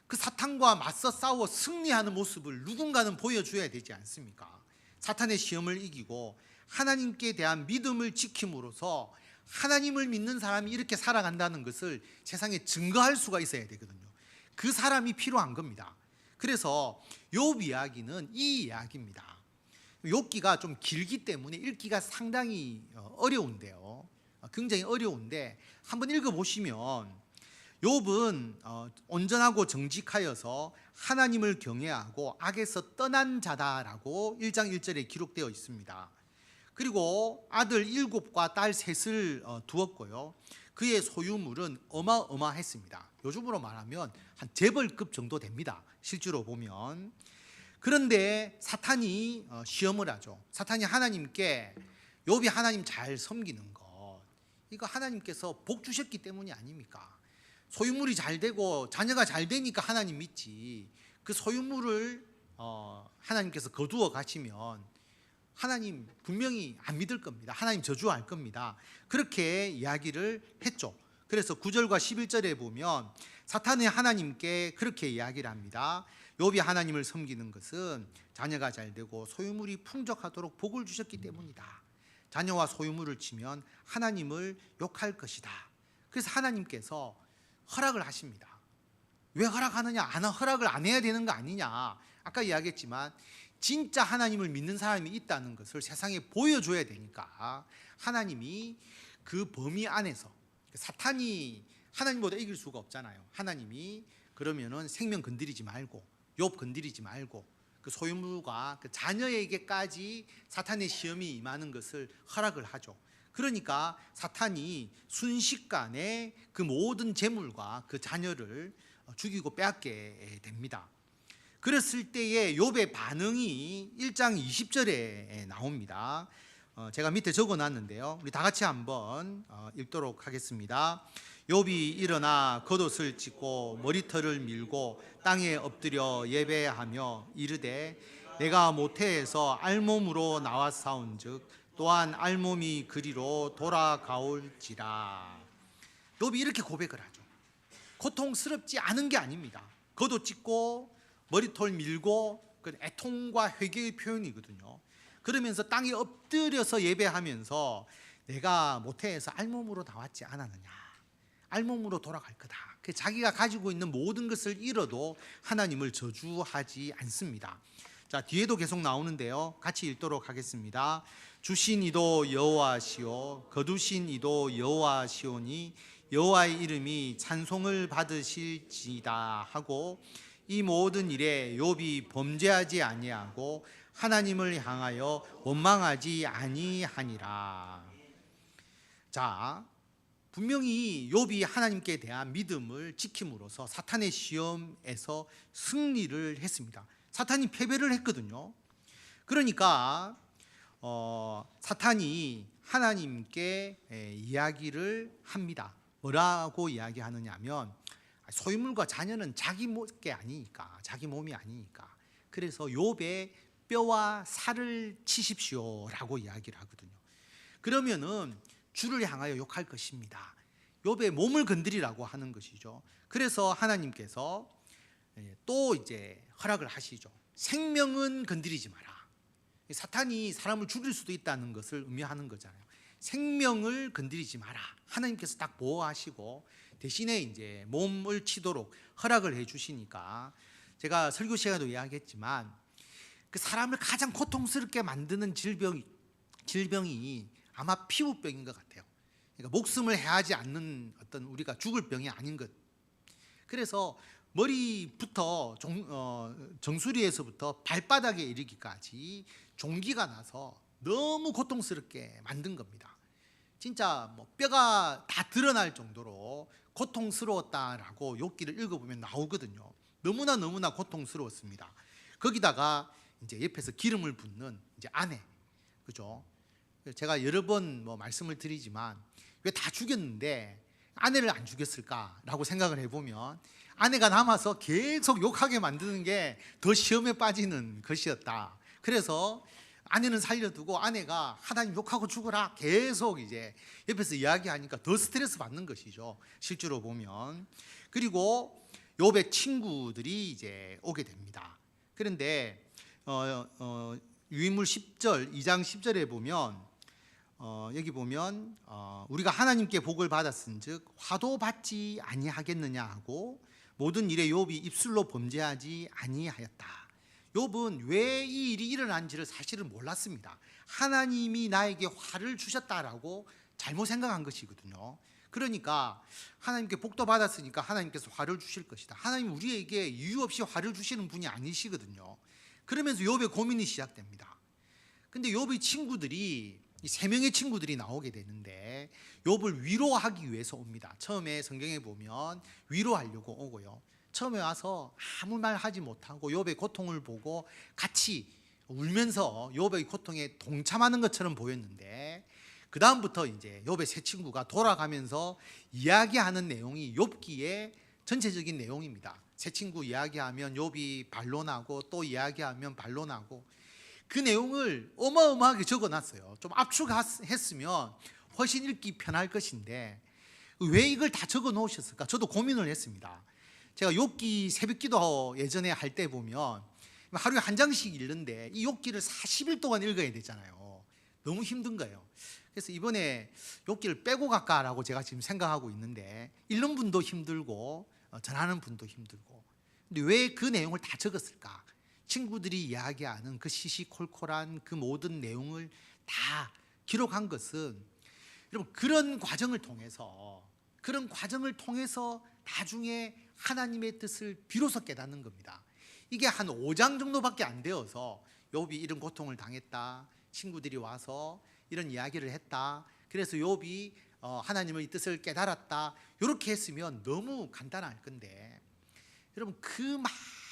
S4: 그 사탄과 맞서 싸워 승리하는 모습을 누군가는 보여줘야 되지 않습니까? 사탄의 시험을 이기고 하나님께 대한 믿음을 지킴으로써 하나님을 믿는 사람이 이렇게 살아간다는 것을 세상에 증거할 수가 있어야 되거든요. 그 사람이 필요한 겁니다. 그래서 욥 이야기는 이 이야기입니다. 욥기가 좀 길기 때문에 읽기가 상당히 어려운데요. 굉장히 어려운데 한번 읽어보시면 욥은 온전하고 정직하여서 하나님을 경외하고 악에서 떠난 자다라고 1장 1절에 기록되어 있습니다. 그리고 아들 7과 딸 3을 두었고요. 그의 소유물은 어마어마했습니다. 요즘으로 말하면 한 재벌급 정도 됩니다. 실제로 보면. 그런데 사탄이 시험을 하죠. 사탄이 하나님께, 욥이 하나님 잘 섬기는 것, 이거 하나님께서 복 주셨기 때문이 아닙니까? 소유물이 잘 되고 자녀가 잘 되니까 하나님 믿지, 그 소유물을 하나님께서 거두어 가시면 하나님 분명히 안 믿을 겁니다. 하나님 저주할 겁니다. 그렇게 이야기를 했죠. 그래서 9절과 11절에 보면 사탄이 하나님께 그렇게 이야기를 합니다. 욥이 하나님을 섬기는 것은 자녀가 잘 되고 소유물이 풍족하도록 복을 주셨기 때문이다. 자녀와 소유물을 치면 하나님을 욕할 것이다. 그래서 하나님께서 허락을 하십니다. 왜 허락하느냐? 허락을 안 해야 되는 거 아니냐? 아까 이야기했지만 진짜 하나님을 믿는 사람이 있다는 것을 세상에 보여줘야 되니까 하나님이 그 범위 안에서, 사탄이 하나님보다 이길 수가 없잖아요. 하나님이 그러면은 생명 건드리지 말고, 욥 건드리지 말고, 그 소유물과 그 자녀에게까지 사탄의 시험이 임하는 것을 허락을 하죠. 그러니까 사탄이 순식간에 그 모든 재물과 그 자녀를 죽이고 빼앗게 됩니다. 그랬을 때의 욥의 반응이 1장 20절에 나옵니다. 제가 밑에 적어놨는데요. 우리 다 같이 한번 읽도록 하겠습니다. 욥이 일어나 겉옷을 찢고 머리털을 밀고 땅에 엎드려 예배하며 이르되 내가 모태에서 알몸으로 나왔사온즉 또한 알몸이 그리로 돌아가올지라. 욥이 이렇게 고백을 하죠. 고통스럽지 않은 게 아닙니다. 겉옷 찢고 머리털 밀고, 그 애통과 회개의 표현이거든요. 그러면서 땅에 엎드려서 예배하면서 내가 모태에서 알몸으로 나왔지 않았느냐, 알몸으로 돌아갈 거다. 자기가 가지고 있는 모든 것을 잃어도 하나님을 저주하지 않습니다. 자, 뒤에도 계속 나오는데요. 같이 읽도록 하겠습니다. 주신 이도 여호와시오 거두신 이도 여호와시오니 여호와의 이름이 찬송을 받으실지다 하고 이 모든 일에 욥이 범죄하지 아니하고 하나님을 향하여 원망하지 아니하니라. 자, 분명히 욥이 하나님께 대한 믿음을 지킴으로써 사탄의 시험에서 승리를 했습니다. 사탄이 패배를 했거든요. 그러니까 사탄이 하나님께 이야기를 합니다. 뭐라고 이야기하느냐 하면 소유물과 자녀는 자기 게 아니니까, 자기 몸이 아니니까, 그래서 욥의 뼈와 살을 치십시오라고 이야기를 하거든요. 그러면은 주를 향하여 욕할 것입니다. 욥의 몸을 건드리라고 하는 것이죠. 그래서 하나님께서 또 이제 허락을 하시죠. 생명은 건드리지 마라. 사탄이 사람을 죽일 수도 있다는 것을 의미하는 거잖아요. 생명을 건드리지 마라. 하나님께서 딱 보호하시고 대신에 이제 몸을 치도록 허락을 해 주시니까, 제가 설교 시간에도 이야기했지만 그 사람을 가장 고통스럽게 만드는 질병이 질병이 아마 피부병인 것 같아요. 그러니까 목숨을 해하지 않는 어떤 우리가 죽을 병이 아닌 것. 그래서 머리부터 정수리에서부터 발바닥에 이르기까지 종기가 나서 너무 고통스럽게 만든 겁니다. 진짜 뭐 뼈가 다 드러날 정도로 고통스러웠다라고 욥기를 읽어보면 나오거든요. 너무나 고통스러웠습니다. 거기다가 이제 옆에서 기름을 붓는 이제 아내, 그죠? 제가 여러 번 뭐 말씀을 드리지만 왜 다 죽였는데 아내를 안 죽였을까라고 생각을 해보면 아내가 남아서 계속 욕하게 만드는 게 더 시험에 빠지는 것이었다. 그래서 아내는 살려두고 아내가 하나님 욕하고 죽어라 계속 이제 옆에서 이야기하니까 더 스트레스 받는 것이죠. 실제로 보면. 그리고 욥의 친구들이 이제 오게 됩니다. 그런데 유인물 10절 2장 10절에 보면 여기 보면 우리가 하나님께 복을 받았은즉 화도 받지 아니하겠느냐 하고 모든 일에 욥이 입술로 범죄하지 아니하였다. 욥은 왜 이 일이 일어난지를 사실은 몰랐습니다. 하나님이 나에게 화를 주셨다라고 잘못 생각한 것이거든요. 그러니까 하나님께 복도 받았으니까 하나님께서 화를 주실 것이다. 하나님 우리에게 이유 없이 화를 주시는 분이 아니시거든요. 그러면서 욥의 고민이 시작됩니다. 근데 욥의 친구들이 이 세 명의 친구들이 나오게 되는데 욥을 위로하기 위해서 옵니다. 처음에 성경에 보면 위로하려고 오고요. 처음에 와서 아무 말 하지 못하고 욥의 고통을 보고 같이 울면서 욥의 고통에 동참하는 것처럼 보였는데 그 다음부터 이제 욥의 세 친구가 돌아가면서 이야기하는 내용이 욥기의 전체적인 내용입니다. 세 친구 이야기하면 욥이 반론하고 또 이야기하면 반론하고 그 내용을 어마어마하게 적어놨어요. 좀 압축했으면 훨씬 읽기 편할 것인데 왜 이걸 다 적어 놓으셨을까? 저도 고민을 했습니다. 제가 욥기 새벽기도 예전에 할 때 보면 하루에 한 장씩 읽는데 이 욥기를 40일 동안 읽어야 되잖아요. 너무 힘든 거예요. 그래서 이번에 욥기를 빼고 갈까라고 제가 지금 생각하고 있는데 읽는 분도 힘들고 전하는 분도 힘들고 근데 왜 그 내용을 다 적었을까? 친구들이 이야기하는 그 시시콜콜한 그 모든 내용을 다 기록한 것은 여러분 그런 과정을 통해서 나중에 하나님의 뜻을 비로소 깨닫는 겁니다. 이게 한 5장 정도밖에 안 되어서 욥이 이런 고통을 당했다. 친구들이 와서 이런 이야기를 했다. 그래서 욥이 하나님의 뜻을 깨달았다. 이렇게 했으면 너무 간단할 건데 여러분 그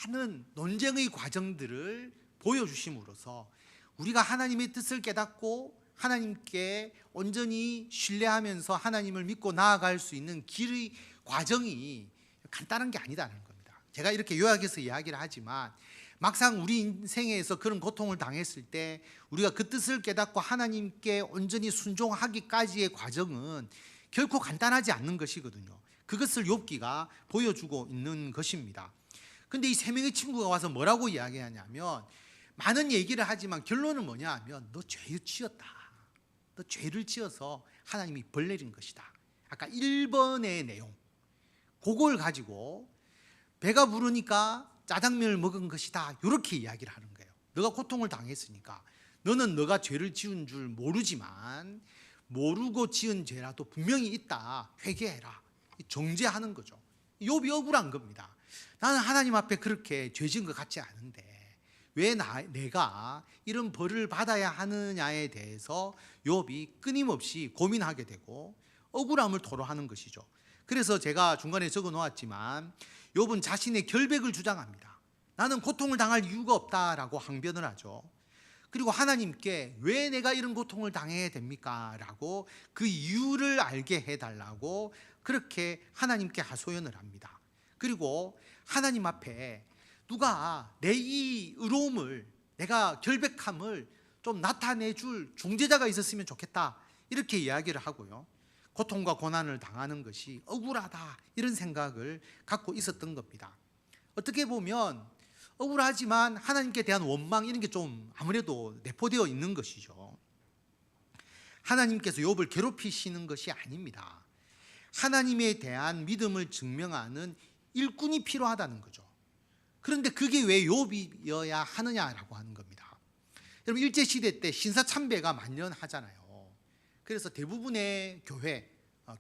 S4: 많은 논쟁의 과정들을 보여주심으로써 우리가 하나님의 뜻을 깨닫고 하나님께 온전히 신뢰하면서 하나님을 믿고 나아갈 수 있는 길의 과정이 간단한 게 아니다는 겁니다. 제가 이렇게 요약해서 이야기를 하지만 막상 우리 인생에서 그런 고통을 당했을 때 우리가 그 뜻을 깨닫고 하나님께 온전히 순종하기까지의 과정은 결코 간단하지 않는 것이거든요. 그것을 욥기가 보여주고 있는 것입니다. 근데 이 세 명의 친구가 와서 뭐라고 이야기하냐면 많은 얘기를 하지만 결론은 뭐냐 하면 너 죄를 지었다. 너 죄를 지어서 하나님이 벌 내린 것이다. 아까 1번의 내용 그걸 가지고 배가 부르니까 짜장면을 먹은 것이다. 이렇게 이야기를 하는 거예요. 너가 고통을 당했으니까 너는 너가 죄를 지은 줄 모르지만 모르고 지은 죄라도 분명히 있다. 회개해라. 정죄하는 거죠. 욥이 억울한 겁니다. 나는 하나님 앞에 그렇게 죄 지은 것 같지 않은데 왜 내가 이런 벌을 받아야 하느냐에 대해서 욥이 끊임없이 고민하게 되고 억울함을 토로하는 것이죠. 그래서 제가 중간에 적어 놓았지만 욥은 자신의 결백을 주장합니다. 나는 고통을 당할 이유가 없다라고 항변을 하죠. 그리고 하나님께 왜 내가 이런 고통을 당해야 됩니까? 라고 그 이유를 알게 해달라고 그렇게 하나님께 하소연을 합니다. 그리고 하나님 앞에 누가 내 이 의로움을 내가 결백함을 좀 나타내줄 중재자가 있었으면 좋겠다 이렇게 이야기를 하고요. 고통과 고난을 당하는 것이 억울하다 이런 생각을 갖고 있었던 겁니다. 어떻게 보면 억울하지만 하나님께 대한 원망 이런 게 좀 아무래도 내포되어 있는 것이죠. 하나님께서 욥을 괴롭히시는 것이 아닙니다. 하나님에 대한 믿음을 증명하는 일꾼이 필요하다는 거죠. 그런데 그게 왜 욥이어야 하느냐라고 하는 겁니다. 여러분 일제 시대 때 신사참배가 만연하잖아요. 그래서 대부분의 교회,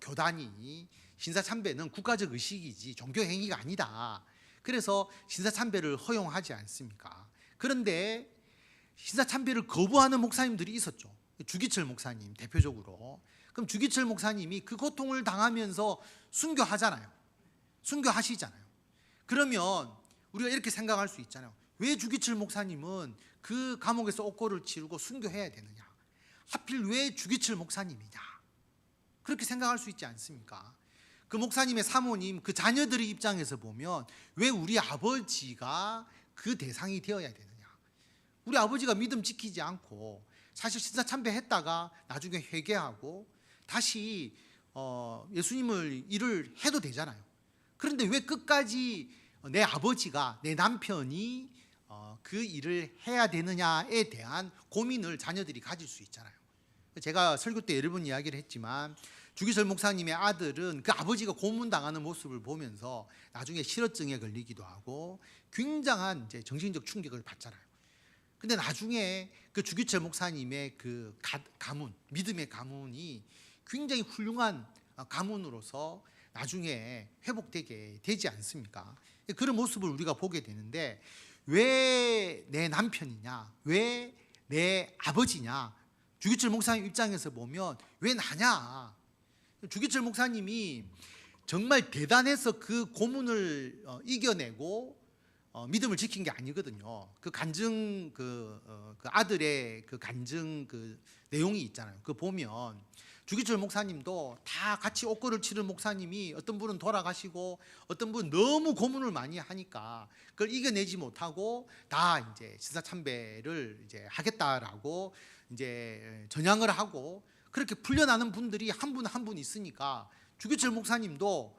S4: 교단이 신사참배는 국가적 의식이지 종교 행위가 아니다. 그래서 신사참배를 허용하지 않습니까? 그런데 신사참배를 거부하는 목사님들이 있었죠. 주기철 목사님 대표적으로. 그럼 주기철 목사님이 그 고통을 당하면서 순교하잖아요. 순교하시잖아요. 그러면 우리가 이렇게 생각할 수 있잖아요. 왜 주기철 목사님은 그 감옥에서 옥고를 치르고 순교해야 되느냐? 하필 왜 주기철 목사님이냐? 그렇게 생각할 수 있지 않습니까? 그 목사님의 사모님, 그 자녀들의 입장에서 보면 왜 우리 아버지가 그 대상이 되어야 되느냐? 우리 아버지가 믿음 지키지 않고 사실 신사참배했다가 나중에 회개하고 다시 예수님을 일을 해도 되잖아요. 그런데 왜 끝까지 내 아버지가, 내 남편이 그 일을 해야 되느냐에 대한 고민을 자녀들이 가질 수 있잖아요. 제가 설교 때 여러 번 이야기를 했지만 주기철 목사님의 아들은 그 아버지가 고문당하는 모습을 보면서 나중에 실어증에 걸리기도 하고 굉장한 이제 정신적 충격을 받잖아요. 근데 나중에 그 주기철 목사님의 그 가문, 믿음의 가문이 굉장히 훌륭한 가문으로서 나중에 회복되게 되지 않습니까? 그런 모습을 우리가 보게 되는데 왜 내 남편이냐? 왜 내 아버지냐? 주기철 목사님 입장에서 보면 왜 나냐? 주기철 목사님이 정말 대단해서 그 고문을 이겨내고 믿음을 지킨 게 아니거든요. 그 간증 그 아들의 그 간증 그 내용이 있잖아요. 그 보면 주기철 목사님도 다 같이 옥고를 치른 목사님이 어떤 분은 돌아가시고 어떤 분은 너무 고문을 많이 하니까 그걸 이겨내지 못하고 다 이제 신사참배를 이제 하겠다라고 이제 전향을 하고 그렇게 풀려나는 분들이 한 분 한 분 있으니까 주기철 목사님도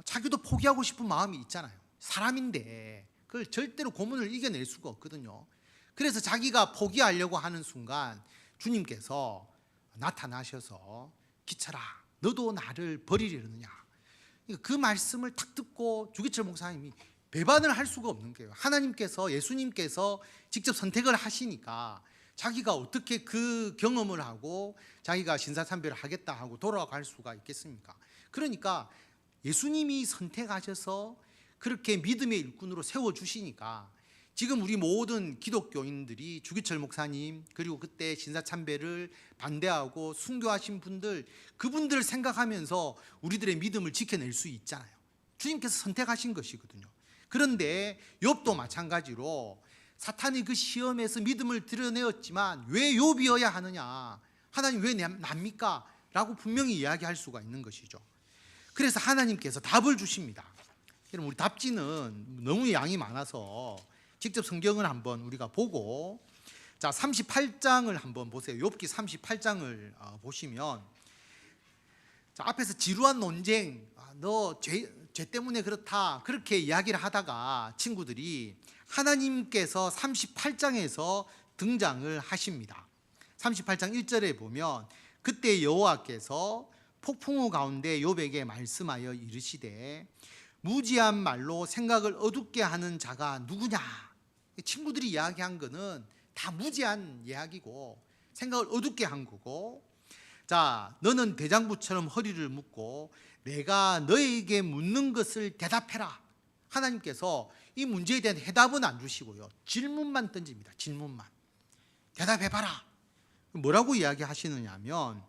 S4: 자기도 포기하고 싶은 마음이 있잖아요. 사람인데 그걸 절대로 고문을 이겨낼 수가 없거든요. 그래서 자기가 포기하려고 하는 순간 주님께서 나타나셔서 기철아 너도 나를 버리려느냐. 그 말씀을 탁 듣고 주기철 목사님이 배반을 할 수가 없는 거예요. 하나님께서 예수님께서 직접 선택을 하시니까 자기가 어떻게 그 경험을 하고 자기가 신사참배를 하겠다 하고 돌아갈 수가 있겠습니까? 그러니까 예수님이 선택하셔서 그렇게 믿음의 일꾼으로 세워주시니까 지금 우리 모든 기독교인들이 주기철 목사님 그리고 그때 신사참배를 반대하고 순교하신 분들 그분들을 생각하면서 우리들의 믿음을 지켜낼 수 있잖아요. 주님께서 선택하신 것이거든요. 그런데 욥도 마찬가지로 사탄이 그 시험에서 믿음을 드러내었지만 왜 욥이어야 하느냐? 하나님 왜 납니까? 라고 분명히 이야기할 수가 있는 것이죠. 그래서 하나님께서 답을 주십니다. 여러분 우리 답지는 너무 양이 많아서 직접 성경을 한번 우리가 보고 자 38장을 한번 보세요. 욥기 38장을 보시면 자 앞에서 지루한 논쟁 너 죄 때문에 그렇다 그렇게 이야기를 하다가 친구들이 하나님께서 38장에서 등장을 하십니다. 38장 1절에 보면 그때 여호와께서 폭풍우 가운데 욥에게 말씀하여 이르시되 무지한 말로 생각을 어둡게 하는 자가 누구냐. 친구들이 이야기한 거는 다 무지한 이야기고 생각을 어둡게 한 거고 자 너는 대장부처럼 허리를 묶고 내가 너에게 묻는 것을 대답해라. 하나님께서 이 문제에 대한 해답은 안 주시고요. 질문만 던집니다. 질문만. 대답해봐라. 뭐라고 이야기하시느냐 하면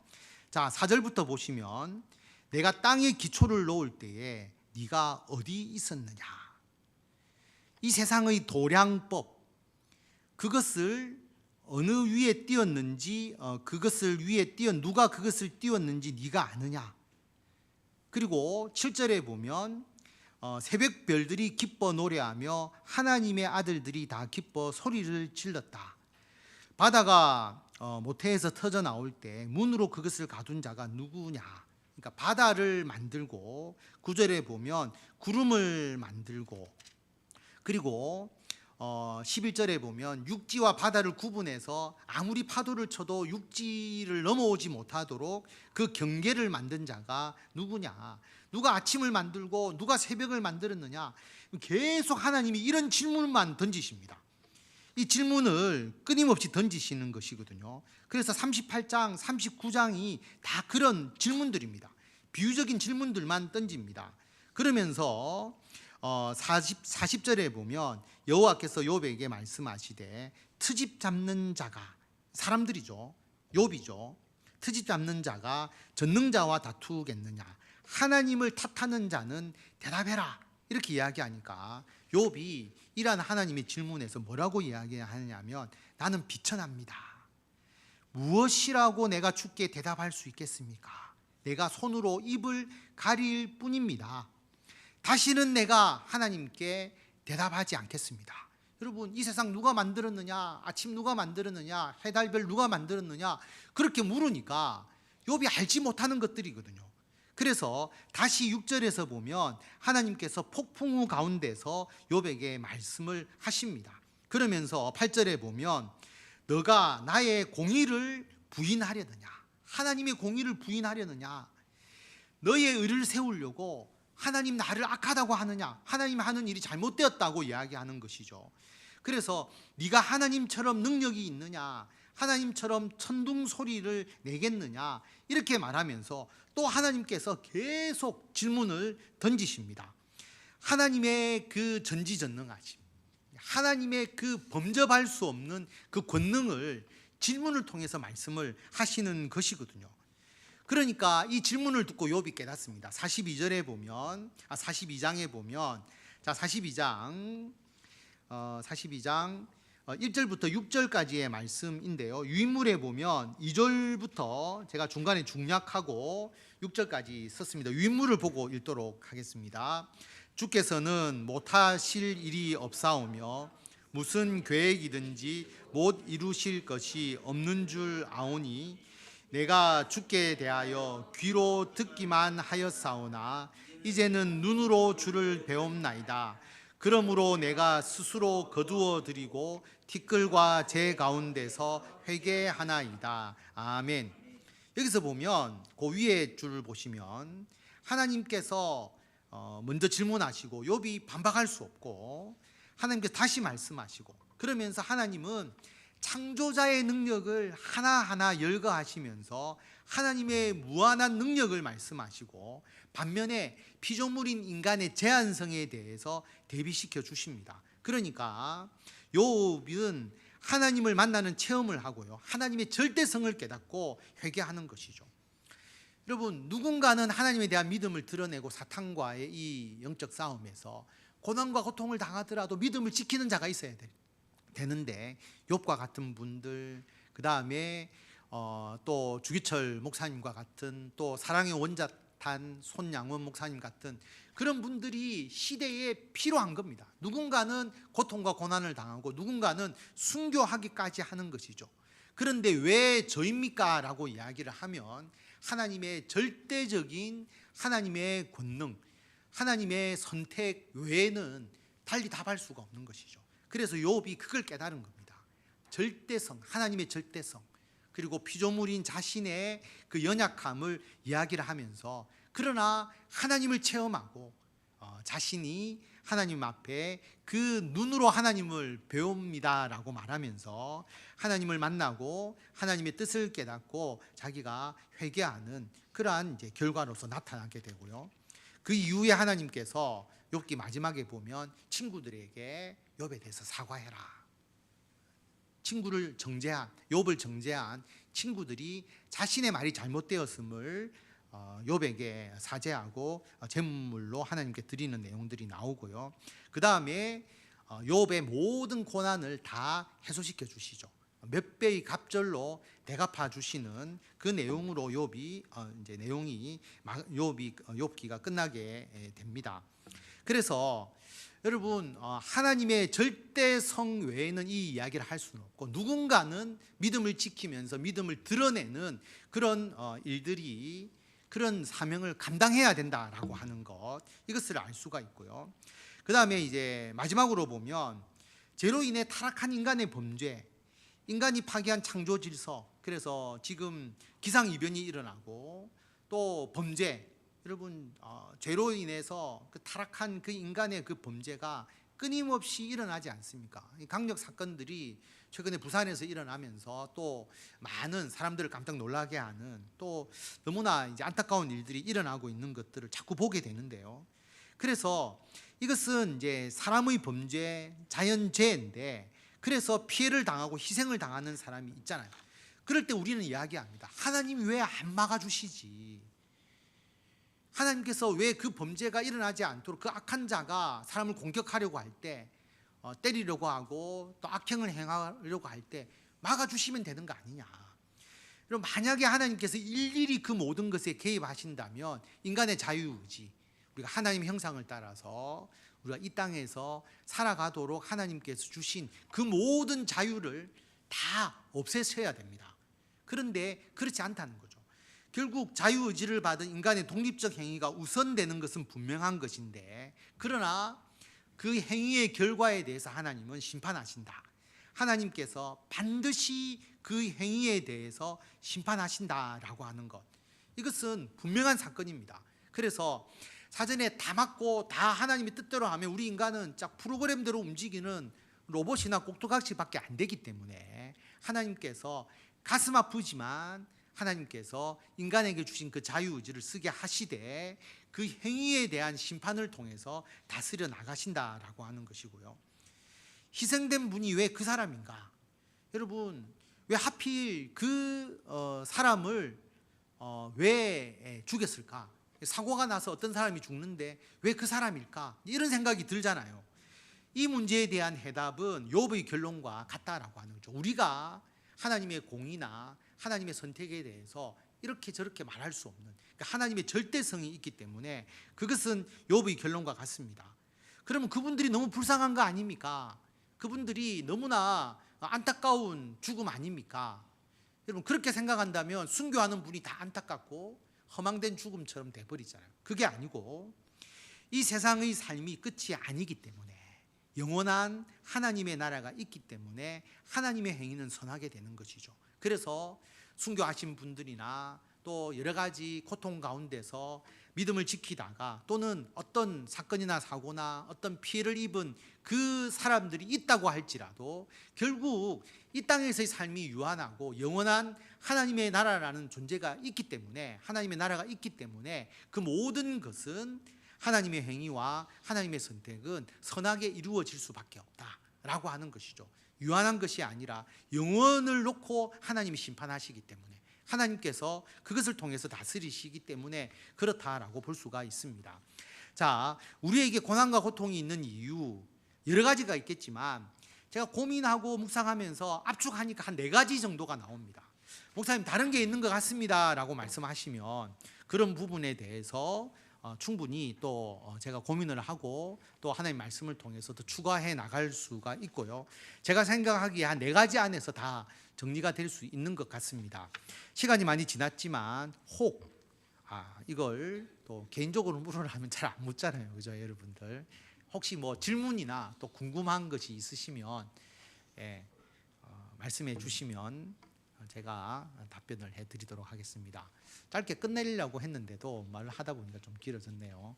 S4: 자 4절부터 보시면 내가 땅에 기초를 놓을 때에 네가 어디 있었느냐. 이 세상의 도량법 그것을 어느 위에 띄웠는지 그것을 위에 띄운 누가 그것을 띄웠는지 네가 아느냐. 그리고 7절에 보면 새벽 별들이 기뻐 노래하며 하나님의 아들들이 다 기뻐 소리를 질렀다. 바다가 모태에서 터져 나올 때 문으로 그것을 가둔 자가 누구냐. 그러니까 바다를 만들고 9절에 보면 구름을 만들고 그리고 11절에 보면 육지와 바다를 구분해서 아무리 파도를 쳐도 육지를 넘어오지 못하도록 그 경계를 만든 자가 누구냐. 누가 아침을 만들고 누가 새벽을 만들었느냐. 계속 하나님이 이런 질문만 던지십니다. 이 질문을 끊임없이 던지시는 것이거든요. 그래서 38장, 39장이 다 그런 질문들입니다. 비유적인 질문들만 던집니다. 그러면서 40절에 보면 여호와께서 욥에게 말씀하시되 트집 잡는 자가, 사람들이죠, 욥이죠, 트집 잡는 자가 전능자와 다투겠느냐, 하나님을 탓하는 자는 대답해라, 이렇게 이야기하니까 욥이 이러한 하나님의 질문에서 뭐라고 이야기하냐면, 나는 비천합니다. 무엇이라고 내가 주께 대답할 수 있겠습니까? 내가 손으로 입을 가릴 뿐입니다. 다시는 내가 하나님께 대답하지 않겠습니다. 여러분, 이 세상 누가 만들었느냐, 아침 누가 만들었느냐, 해달별 누가 만들었느냐, 그렇게 물으니까 욥이 알지 못하는 것들이거든요. 그래서 다시 6절에서 보면 하나님께서 폭풍우 가운데서 욥에게 말씀을 하십니다. 그러면서 8절에 보면 너가 나의 공의를 부인하려느냐, 하나님의 공의를 부인하려느냐, 너의 의를 세우려고 하나님 나를 악하다고 하느냐, 하나님 하는 일이 잘못되었다고 이야기하는 것이죠. 그래서 네가 하나님처럼 능력이 있느냐, 하나님처럼 천둥 소리를 내겠느냐, 이렇게 말하면서 또 하나님께서 계속 질문을 던지십니다. 하나님의 그 전지전능하심, 하나님의 그 범접할 수 없는 그 권능을 질문을 통해서 말씀을 하시는 것이거든요. 그러니까 이 질문을 듣고 욥이 깨닫습니다. 42장에 보면 자, 42장 1절부터 6절까지의 말씀인데요. 유인물에 보면 2절부터 제가 중간에 중략하고 6절까지 썼습니다. 유인물을 보고 읽도록 하겠습니다. 주께서는 못하실 일이 없사오며 무슨 계획이든지 못 이루실 것이 없는 줄 아오니 내가 주께 대하여 귀로 듣기만 하였사오나 이제는 눈으로 주를 배움나이다. 그러므로 내가 스스로 거두어 드리고 티끌과 제 가운데서 회개하나이다. 아멘. 여기서 보면 그 위에 줄을 보시면 하나님께서 먼저 질문하시고 욥이 반박할 수 없고 하나님께서 다시 말씀하시고, 그러면서 하나님은 창조자의 능력을 하나하나 열거하시면서 하나님의 무한한 능력을 말씀하시고, 반면에 피조물인 인간의 제한성에 대해서 대비시켜 주십니다. 그러니까 욥은 하나님을 만나는 체험을 하고요, 하나님의 절대성을 깨닫고 회개하는 것이죠. 여러분, 누군가는 하나님에 대한 믿음을 드러내고 사탄과의 이 영적 싸움에서 고난과 고통을 당하더라도 믿음을 지키는 자가 있어야 되는데, 욥과 같은 분들, 그 다음에 또 주기철 목사님과 같은, 또 사랑의 원자탄 손양원 목사님 같은 그런 분들이 시대에 필요한 겁니다. 누군가는 고통과 고난을 당하고 누군가는 순교하기까지 하는 것이죠. 그런데 왜 저입니까? 라고 이야기를 하면 하나님의 절대적인 하나님의 권능, 하나님의 선택 외에는 달리 답할 수가 없는 것이죠. 그래서 욥이 그걸 깨달은 겁니다. 절대성, 하나님의 절대성, 그리고 피조물인 자신의 그 연약함을 이야기를 하면서, 그러나 하나님을 체험하고 자신이 하나님 앞에 그 눈으로 하나님을 배웁니다라고 말하면서 하나님을 만나고 하나님의 뜻을 깨닫고 자기가 회개하는 그러한 이제 결과로서 나타나게 되고요. 그 이후에 하나님께서 욥기 마지막에 보면 친구들에게 욥에 대해서 사과해라. 친구를 정죄한, 욥을 정죄한 친구들이 자신의 말이 잘못되었음을 욥에게 사죄하고 제물로 하나님께 드리는 내용들이 나오고요. 그 다음에 욥의 모든 고난을 다 해소시켜 주시죠. 몇 배의 갑절로 대갚아 주시는 그 내용으로 욥이 이제 내용이 욥기가 끝나게 됩니다. 그래서 여러분, 하나님의 절대성 외에는 이 이야기를 할 수는 없고, 누군가는 믿음을 지키면서 믿음을 드러내는 그런 일들이, 그런 사명을 감당해야 된다라고 하는 것, 이것을 알 수가 있고요. 그 다음에 이제 마지막으로 보면 죄로 인해 타락한 인간의 범죄, 인간이 파괴한 창조 질서, 그래서 지금 기상이변이 일어나고 또 범죄, 여러분 죄로 인해서 그 타락한 그 인간의 그 범죄가 끊임없이 일어나지 않습니까? 이 강력 사건들이 최근에 부산에서 일어나면서 또 많은 사람들을 깜짝 놀라게 하는 또 너무나 이제 안타까운 일들이 일어나고 있는 것들을 자꾸 보게 되는데요. 그래서 이것은 이제 사람의 범죄, 자연재해인데 그래서 피해를 당하고 희생을 당하는 사람이 있잖아요. 그럴 때 우리는 이야기합니다. 하나님이 왜 안 막아주시지? 하나님께서 왜 그 범죄가 일어나지 않도록 그 악한 자가 사람을 공격하려고 할 때 때리려고 하고 또 악행을 행하려고 할 때 막아주시면 되는 거 아니냐. 그럼 만약에 하나님께서 일일이 그 모든 것에 개입하신다면 인간의 자유의지, 우리가 하나님의 형상을 따라서 우리가 이 땅에서 살아가도록 하나님께서 주신 그 모든 자유를 다 없애셔야 됩니다. 그런데 그렇지 않다는 거죠. 결국 자유의지를 받은 인간의 독립적 행위가 우선되는 것은 분명한 것인데 그러나 그 행위의 결과에 대해서 하나님은 심판하신다. 하나님께서 반드시 그 행위에 대해서 심판하신다라고 하는 것, 이것은 분명한 사건입니다. 그래서 사전에 다 맞고 다 하나님의 뜻대로 하면 우리 인간은 딱 프로그램대로 움직이는 로봇이나 꼭두각시밖에 안 되기 때문에 하나님께서 가슴 아프지만 하나님께서 인간에게 주신 그 자유의지를 쓰게 하시되 그 행위에 대한 심판을 통해서 다스려 나가신다라고 하는 것이고요. 희생된 분이 왜 그 사람인가? 여러분, 왜 하필 그 사람을 왜 죽였을까? 사고가 나서 어떤 사람이 죽는데 왜 그 사람일까? 이런 생각이 들잖아요. 이 문제에 대한 해답은 욥의 결론과 같다라고 하는 거죠. 우리가 하나님의 공의나 하나님의 선택에 대해서 이렇게 저렇게 말할 수 없는, 그러니까 하나님의 절대성이 있기 때문에 그것은 욥의 결론과 같습니다. 그러면 그분들이 너무 불쌍한 거 아닙니까? 그분들이 너무나 안타까운 죽음 아닙니까? 여러분, 그렇게 생각한다면 순교하는 분이 다 안타깝고 허망된 죽음처럼 돼버리잖아요. 그게 아니고 이 세상의 삶이 끝이 아니기 때문에 영원한 하나님의 나라가 있기 때문에 하나님의 행위는 선하게 되는 것이죠. 그래서 순교하신 분들이나 또 여러 가지 고통 가운데서 믿음을 지키다가 또는 어떤 사건이나 사고나 어떤 피해를 입은 그 사람들이 있다고 할지라도 결국 이 땅에서의 삶이 유한하고 영원한 하나님의 나라라는 존재가 있기 때문에, 하나님의 나라가 있기 때문에 그 모든 것은 하나님의 행위와 하나님의 선택은 선하게 이루어질 수밖에 없다라고 하는 것이죠. 유한한 것이 아니라 영원을 놓고 하나님이 심판하시기 때문에, 하나님께서 그것을 통해서 다스리시기 때문에 그렇다라고 볼 수가 있습니다. 자, 우리에게 고난과 고통이 있는 이유 여러 가지가 있겠지만 제가 고민하고 묵상하면서 압축하니까 한 4가지 정도가 나옵니다. 목사님, 다른 게 있는 것 같습니다 라고 말씀하시면 그런 부분에 대해서 충분히 또 제가 고민을 하고 또 하나님의 말씀을 통해서 더 추가해 나갈 수가 있고요. 제가 생각하기에 한 4가지 안에서 다 정리가 될 수 있는 것 같습니다. 시간이 많이 지났지만 혹 이걸 또 개인적으로 물으라면 잘 안 묻잖아요, 그죠, 여러분들? 혹시 뭐 질문이나 또 궁금한 것이 있으시면 말씀해 주시면 제가 답변을 해드리도록 하겠습니다. 짧게 끝내려고 했는데도 말을 하다 보니까 좀 길어졌네요.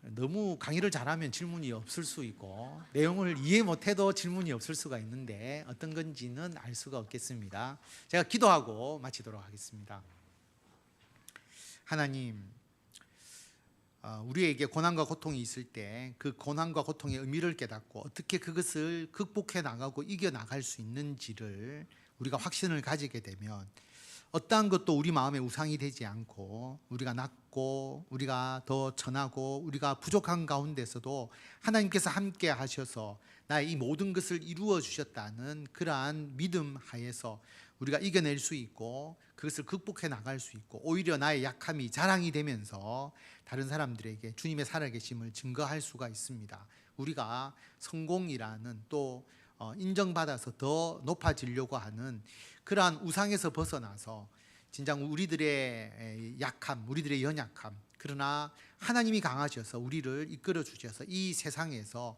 S4: 너무 강의를 잘하면 질문이 없을 수 있고 내용을 이해 못해도 질문이 없을 수가 있는데 어떤 건지는 알 수가 없겠습니다. 제가 기도하고 마치도록 하겠습니다. 하나님, 우리에게 고난과 고통이 있을 때 그 고난과 고통의 의미를 깨닫고 어떻게 그것을 극복해 나가고 이겨 나갈 수 있는지를 우리가 확신을 가지게 되면 어떠한 것도 우리 마음에 우상이 되지 않고 우리가 낮고 우리가 더 천하고 우리가 부족한 가운데서도 하나님께서 함께 하셔서 나의 이 모든 것을 이루어 주셨다는 그러한 믿음 하에서 우리가 이겨낼 수 있고 그것을 극복해 나갈 수 있고 오히려 나의 약함이 자랑이 되면서 다른 사람들에게 주님의 살아계심을 증거할 수가 있습니다. 우리가 성공이라는 또 인정받아서 더 높아지려고 하는 그러한 우상에서 벗어나서 진정 우리들의 약함, 우리들의 연약함, 그러나 하나님이 강하셔서 우리를 이끌어 주셔서 이 세상에서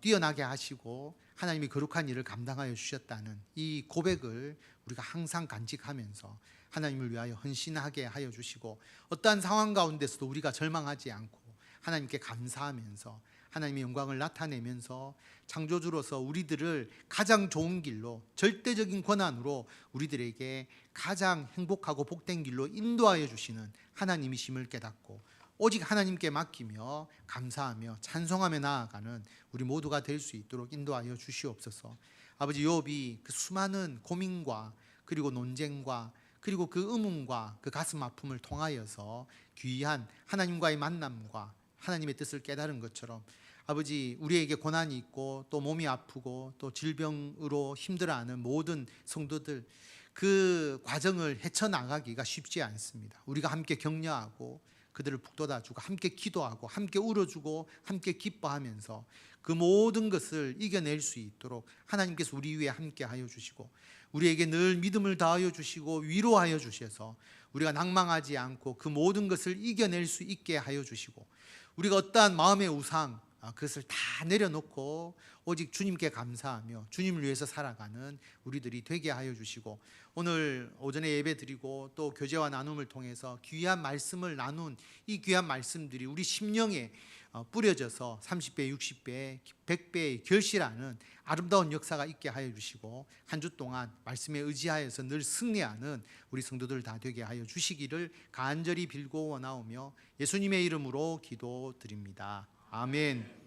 S4: 뛰어나게 하시고 하나님이 거룩한 일을 감당하여 주셨다는 이 고백을 우리가 항상 간직하면서 하나님을 위하여 헌신하게 하여 주시고 어떠한 상황 가운데서도 우리가 절망하지 않고 하나님께 감사하면서 하나님의 영광을 나타내면서 창조주로서 우리들을 가장 좋은 길로, 절대적인 권한으로 우리들에게 가장 행복하고 복된 길로 인도하여 주시는 하나님이심을 깨닫고 오직 하나님께 맡기며 감사하며 찬송하며 나아가는 우리 모두가 될 수 있도록 인도하여 주시옵소서. 아버지, 욥이 그 수많은 고민과 그리고 논쟁과 그리고 그 의문과 그 가슴 아픔을 통하여서 귀한 하나님과의 만남과 하나님의 뜻을 깨달은 것처럼 아버지, 우리에게 고난이 있고 또 몸이 아프고 또 질병으로 힘들어하는 모든 성도들, 그 과정을 헤쳐나가기가 쉽지 않습니다. 우리가 함께 격려하고 그들을 북돋아주고 함께 기도하고 함께 울어주고 함께 기뻐하면서 그 모든 것을 이겨낼 수 있도록 하나님께서 우리 위에 함께 하여 주시고 우리에게 늘 믿음을 다하여 주시고 위로하여 주셔서 우리가 낭망하지 않고 그 모든 것을 이겨낼 수 있게 하여 주시고 우리가 어떠한 마음의 우상 그것을 다 내려놓고 오직 주님께 감사하며 주님을 위해서 살아가는 우리들이 되게 하여 주시고 오늘 오전에 예배 드리고 또 교제와 나눔을 통해서 귀한 말씀을 나눈 이 귀한 말씀들이 우리 심령에 뿌려져서 30배, 60배, 100배의 결실하는 아름다운 역사가 있게 하여 주시고 한 주 동안 말씀에 의지하여서 늘 승리하는 우리 성도들 다 되게 하여 주시기를 간절히 빌고 원하오며 예수님의 이름으로 기도드립니다. 아멘.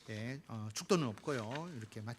S4: 네, 축도는 없고요. 이렇게 마치